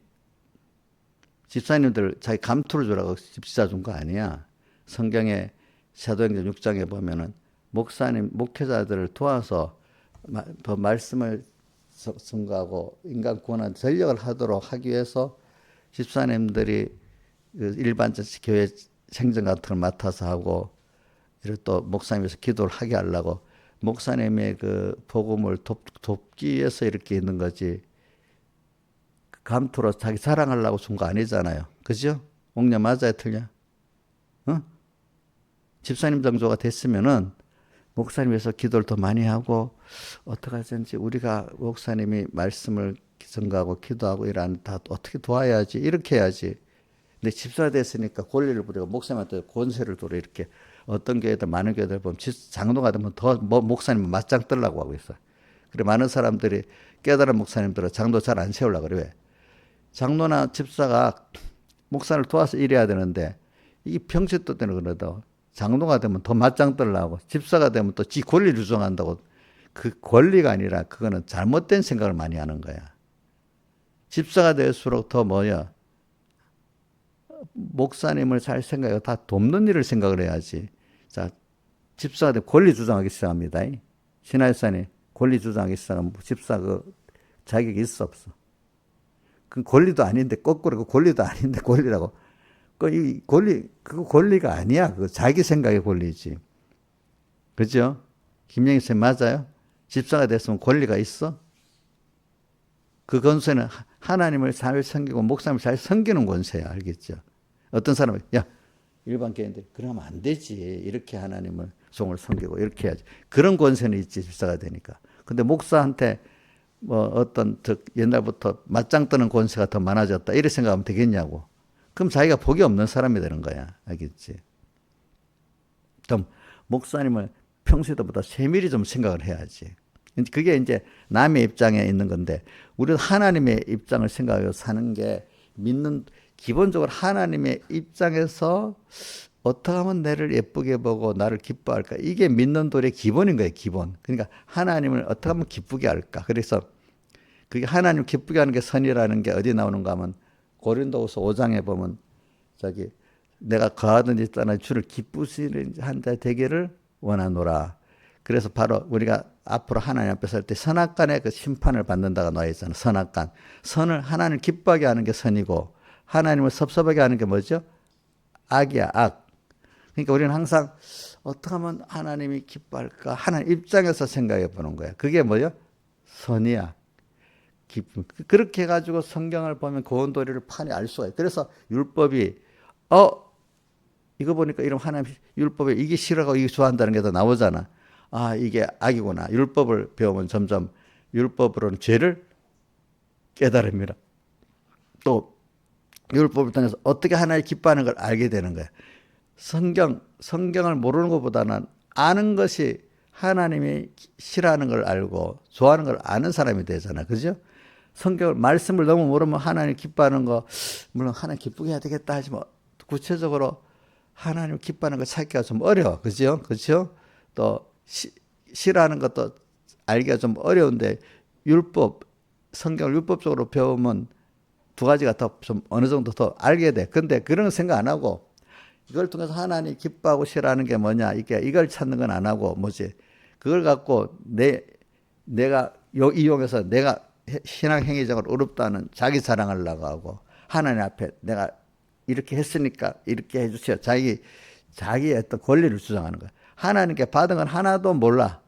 Speaker 1: 집사님들 자기 감투를 주라고 집사 준 거 아니야. 성경에 사도행전 6장에 보면은 목사님, 목회자들을 도와서 말씀을 선거하고 인간 구원한 전력을 하도록 하기 위해서 집사님들이 일반적 교회 행정 같은 걸 맡아서 하고, 이렇게 또 목사님에서 기도를 하게 하려고 목사님의 그 복음을 돕기 위해서 이렇게 있는 거지. 감투로 자기 자랑하려고 준 거 아니잖아요. 그죠? 옥녀 맞아요, 틀려? 어? 집사님 정도가 됐으면은 목사님에서 기도를 더 많이 하고 어떻게 하든지 우리가 목사님이 말씀을 전가하고 기도하고 이런 다 어떻게 도와야지 이렇게 해야지. 근데 집사가 됐으니까 권리를 부리고 목사님한테 권세를 두려 이렇게 어떤 교회들 많은 교회들 보면 장로가 되면 더 목사님 맞짱 뜨려고 하고 있어. 그래 많은 사람들이 깨달은 목사님들은 장로 잘 안 세우려고 그래. 왜? 장로나 집사가 목사를 도와서 일해야 되는데 이게 평시도 때는 그래도 장로가 되면 더 맞짱 뜨려고 집사가 되면 또 지 권리를 주장한다고. 그 권리가 아니라 그거는 잘못된 생각을 많이 하는 거야. 집사가 될수록 더 뭐야? 목사님을 잘 생각하고 다 돕는 일을 생각을 해야지. 자, 집사가 되면 권리 주장하기 시작합니다. 신하집사님 권리 주장하기 시작하면 집사 그 자격이 있어 없어? 그 권리도 아닌데 거꾸로 그 권리도 아닌데 권리라고. 이 권리 그거 권리가 아니야. 그 자기 생각의 권리지. 그죠? 김영희 쌤 맞아요? 집사가 됐으면 권리가 있어? 그 권세는 하나님을 잘 섬기고 목사님을 잘 섬기는 권세야. 알겠죠? 어떤 사람은 야 일반 교인들이 그러면 안 되지. 이렇게 하나님을 종을 섬기고 이렇게 해야지. 그런 권세는 있지 집사가 되니까. 근데 목사한테 뭐 어떤 옛날부터 맞짱 뜨는 권세가 더 많아졌다 이렇게 생각하면 되겠냐고. 그럼 자기가 복이 없는 사람이 되는 거야. 알겠지? 그럼 목사님을 평소보다 세밀히 좀 생각을 해야지. 그게 이제 남의 입장에 있는 건데 우리는 하나님의 입장을 생각하고 사는 게 믿는 기본적으로 하나님의 입장에서 어떻게 하면 나를 예쁘게 보고 나를 기뻐할까? 이게 믿는 도리의 기본인 거예요. 기본. 그러니까 하나님을 어떻게 하면 기쁘게 할까? 그래서 그게 하나님 기쁘게 하는 게 선이라는 게 어디 나오는가 하면 고린도후서 5장에 보면 저기 내가 거하던 데 떠나 주를 기쁘시는 한자 되기를 원하노라. 그래서 바로 우리가 앞으로 하나님 앞에 설 때 선악간의 그 심판을 받는다가 나와 있잖아요. 선악간. 선을 하나님을 기뻐하게 하는 게 선이고 하나님을 섭섭하게 하는 게 뭐죠? 악이야, 악. 그러니까 우리는 항상 어떻게 하면 하나님이 기뻐할까? 하나님 입장에서 생각해 보는 거야. 그게 뭐예요? 선이야. 기쁨. 그렇게 해가지고 성경을 보면 고운 도리를 판히 알 수가 있어요. 그래서 율법이 이거 보니까 이런 하나님 율법에 이게 싫어하고 이게 좋아한다는 게 더 나오잖아. 아 이게 악이구나. 율법을 배우면 점점 율법으로는 죄를 깨달습니다. 또 율법을 통해서 어떻게 하나님 기뻐하는 걸 알게 되는 거야. 성경을 모르는 것보다는 아는 것이 하나님이 싫어하는 걸 알고 좋아하는 걸 아는 사람이 되잖아. 그죠? 성경을 말씀을 너무 모르면 하나님 기뻐하는 거 물론 하나님 기쁘게 해야 되겠다 하지만 구체적으로 하나님 기뻐하는 거 찾기가 좀 어려워. 그죠? 그죠? 또 싫어하는 것도 알기가 좀 어려운데 성경을 율법적으로 배우면 두 가지가 더 좀 어느 정도 더 알게 돼. 근데 그런 생각 안 하고 이걸 통해서 하나님이 기뻐하고 싫어하는 게 뭐냐? 이걸 찾는 건 안 하고 뭐지? 그걸 갖고 내가 이용해서 내가 신앙 행위적으로 어렵다는 자기 자랑하려고 하고 하나님 앞에 내가 이렇게 했으니까 이렇게 해주세요. 자기의 어떤 권리를 주장하는 거야. 하나님께 받은 건 하나도 몰라.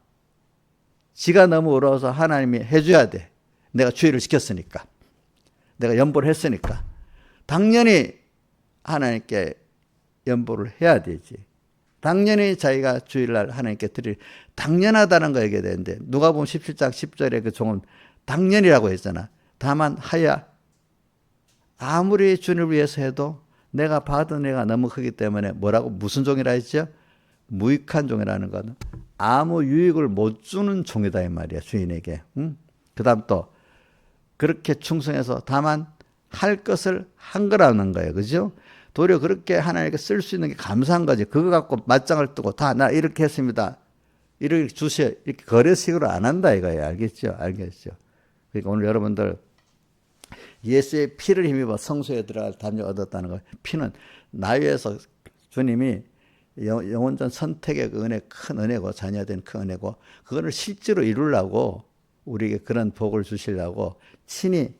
Speaker 1: 지가 너무 어려워서 하나님이 해줘야 돼. 내가 주의를 지켰으니까. 내가 연보를 했으니까. 당연히 하나님께 연보를 해야 되지. 당연히 자기가 주일날 하나님께 드릴 당연하다는 거 얘기해야 되는데 누가복음 17장 10절에 그 종은 당연이라고 했잖아. 다만 하야 아무리 주님을 위해서 해도 내가 받은 애가 너무 크기 때문에 뭐라고 무슨 종이라 했죠? 무익한 종이라는 건 아무 유익을 못 주는 종이다 이 말이야 주인에게. 응? 그 다음 또 그렇게 충성해서 다만 할 것을 한 거라는 거예요. 그죠? 도리어 그렇게 하나님께 쓸 수 있는 게 감사한 거지. 그거 갖고 맞짱을 뜨고 다 나 이렇게 했습니다. 이렇게 주세요. 이렇게 거래식으로 안 한다 이거예요. 알겠죠? 알겠죠? 그러니까 오늘 여러분들 예수의 피를 힘입어 성소에 들어갈 담력 얻었다는 거. 피는 나 위해서 주님이 영원전 선택의 그 은혜 큰 은혜고 자녀된 큰 은혜고 그거를 실제로 이루려고 우리에게 그런 복을 주시려고 친히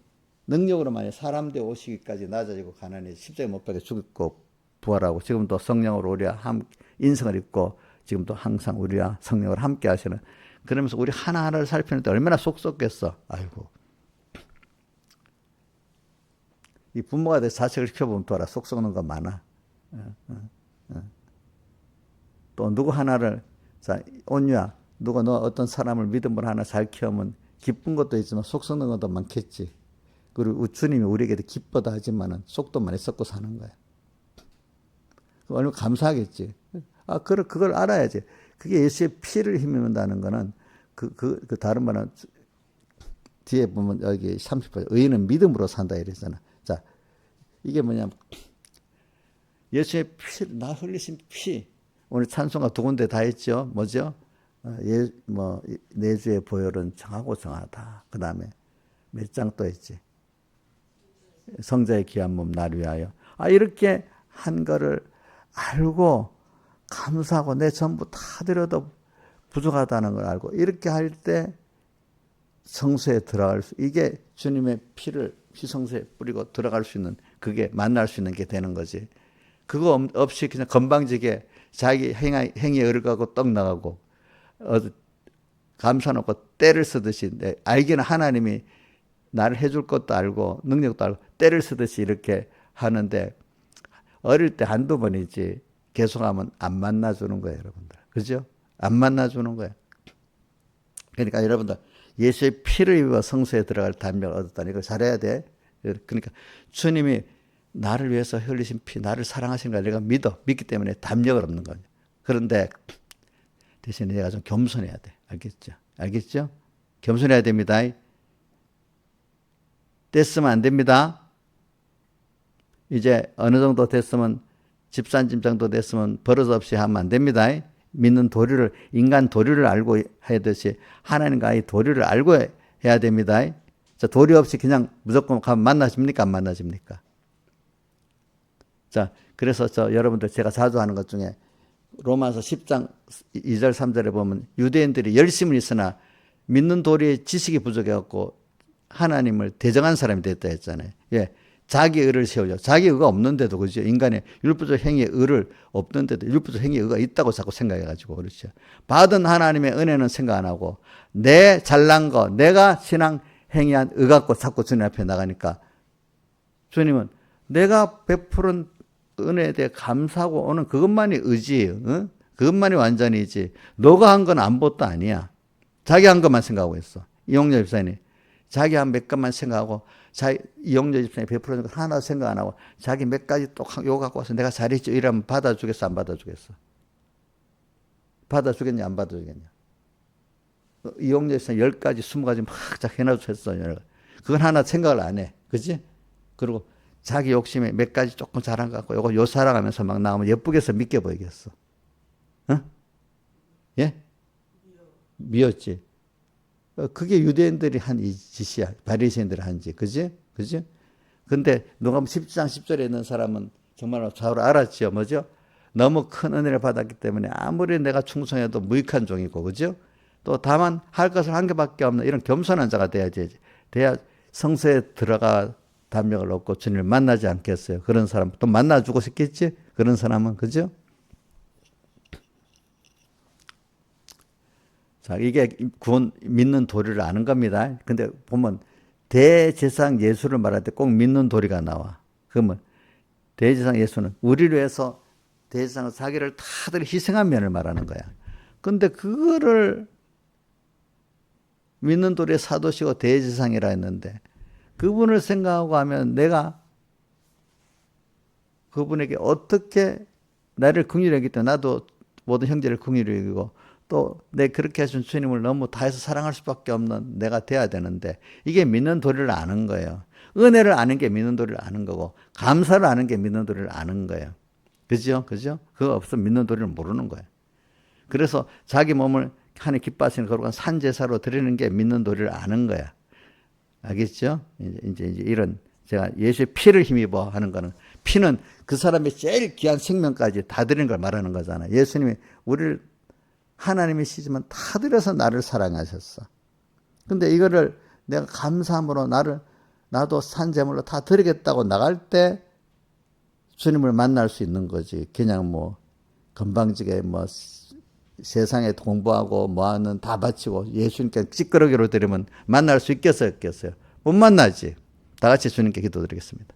Speaker 1: 능력으로만 사람 되어 오시기까지 낮아지고 가난히 십자가에 못 박혀 죽고 부활하고 지금도 성령으로 우리와 인성을 입고 지금도 항상 우리와 성령을 함께 하시는 그러면서 우리 하나하나를 살피는데 얼마나 속속겠어. 아이고. 이 부모가 돼서 자식을 키워보면 또 알아. 속 썩는 거 많아. 또 누구 하나를, 자, 온유야, 누가 너 어떤 사람을 믿음으로 하나 잘 키우면 기쁜 것도 있지만 속 썩는 것도 많겠지. 그리고 주님이 우리에게도 기뻐다 하지만은 속도 많이 썩고 사는 거야. 얼마나 감사하겠지. 아, 그걸 알아야지. 그게 예수의 피를 힘입는다는 거는 그 다른 말은 뒤에 보면 여기 30번 의인은 믿음으로 산다 이랬잖아. 자, 이게 뭐냐면 예수의 피, 나 흘리신 피. 오늘 찬송가 두 군데 다 했죠. 뭐죠? 내주의 보혈은 정하고 정하다. 그 다음에 몇 장 또 했지. 성자의 귀한 몸 나를 위하여. 아, 이렇게 한 거를 알고 감사하고 내 전부 다 드려도 부족하다는 걸 알고 이렇게 할 때 성소에 들어갈 수, 이게 주님의 피를 피성소에 뿌리고 들어갈 수 있는, 그게 만날 수 있는 게 되는 거지. 그거 없이 그냥 건방지게 자기 행위에 의르고 떡 나가고 감사놓고 때를 쓰듯이 알기는 하나님이 나를 해줄 것도 알고 능력도 알고 때를 쓰듯이 이렇게 하는데 어릴 때 한두 번이지 계속하면 안 만나주는 거예요, 여러분들. 그죠? 안 만나주는 거예요. 그러니까 여러분들 예수의 피를 입어 성소에 들어갈 담력을 얻었다니 이걸 잘해야 돼. 그러니까 주님이 나를 위해서 흘리신 피, 나를 사랑하시는 걸 내가 믿기 때문에 담력을 얻는 거예요. 그런데 대신에 내가 좀 겸손해야 돼. 알겠죠? 알겠죠? 겸손해야 됩니다. 됐으면 안 됩니다. 이제 어느 정도 됐으면 집산짐 정도 됐으면 버릇 없이 하면 안 됩니다. 믿는 도리를, 인간 도리를 알고 하듯이 하나님과 이 도리를 알고 해야 됩니다. 자, 도리 없이 그냥 무조건 가면 만나십니까? 안 만나십니까? 자, 그래서 여러분들 제가 자주 하는 것 중에 로마서 10장 2절 3절에 보면 유대인들이 열심은 있으나 믿는 도리의 지식이 부족해갖고 하나님을 대적한 사람이 됐다 했잖아요. 예. 자기 의를 세우려. 자기 의가 없는데도, 그죠? 인간의 율법적 행위의 의를 없는데도 율법적 행위의 의가 있다고 자꾸 생각해가지고, 그렇죠. 받은 하나님의 은혜는 생각 안 하고, 내 잘난 거, 내가 신앙 행위한 의 갖고 자꾸 주님 앞에 나가니까, 주님은 내가 베푸른 은혜에 대해 감사하고 오는 그것만이 의지예요. 어? 그것만이 완전이지. 너가 한 건 아무것도 아니야. 자기 한 것만 생각하고 있어. 이용렬 집사님. 자기 한 몇 가지만 생각하고, 이용렬 집사님 베풀어준 것 하나 생각 안 하고, 자기 몇 가지 또 요거 갖고 와서 내가 잘했죠. 이러면 받아주겠어, 안 받아주겠어? 받아주겠냐, 안 받아주겠냐? 이용렬 집사님 10가지, 20가지 막 해놔줬어. 그건 하나 생각을 안 해. 그지? 그리고 자기 욕심에 몇 가지 조금 잘한 것 같고, 요거 요 사랑하면서 막 나오면 예쁘게 해서 믿게 보이겠어. 어? 예? 미웠지. 그게 유대인들이 한 이 짓이야. 바리새인들이 한 짓. 그지? 그지? 근데 누가 10장 10절에 있는 사람은 정말 잘 알았지요. 뭐죠? 너무 큰 은혜를 받았기 때문에 아무리 내가 충성해도 무익한 종이고, 그죠? 또 다만 할 것을 한 개밖에 없는 이런 겸손한 자가 돼야 성소에 들어가 담력을 얻고 주님을 만나지 않겠어요. 그런 사람 또 만나주고 싶겠지? 그런 사람은, 그죠? 자, 이게 구원 믿는 도리를 아는 겁니다. 근데 보면 대제사장 예수를 말할 때 꼭 믿는 도리가 나와. 그러면 대제사장 예수는 우리를 위해서 대제사장 자기를 다들 희생한 면을 말하는 거야. 근데 그거를 믿는 도리의 사도시고 대제사장이라 했는데 그분을 생각하고 하면 내가 그분에게 어떻게 나를 긍휼히 여기기 때문에 나도 모든 형제를 긍휼히 여기고 또 내 그렇게 하신 주님을 너무 다해서 사랑할 수밖에 없는 내가 돼야 되는데 이게 믿는 도리를 아는 거예요. 은혜를 아는 게 믿는 도리를 아는 거고 감사를 아는 게 믿는 도리를 아는 거예요. 그죠? 그죠? 그거 없으면 믿는 도리를 모르는 거예요. 그래서 자기 몸을 하나님 기뻐하시는 거룩한 산제사로 드리는 게 믿는 도리를 아는 거야. 알겠죠? 이제 이런 제가 예수의 피를 힘입어 하는 거는 피는 그 사람의 제일 귀한 생명까지 다 드리는 걸 말하는 거잖아. 예수님이 우리를 하나님이시지만 다 드려서 나를 사랑하셨어. 근데 이거를 내가 감사함으로 나도 산제물로 다 드리겠다고 나갈 때 주님을 만날 수 있는 거지. 그냥 뭐 건방지게 뭐 세상에 공부하고 뭐하는 다 바치고 예수님께 찌끄러기로 드리면 만날 수 있겠어요? 없겠어요? 못 만나지. 다 같이 주님께 기도드리겠습니다.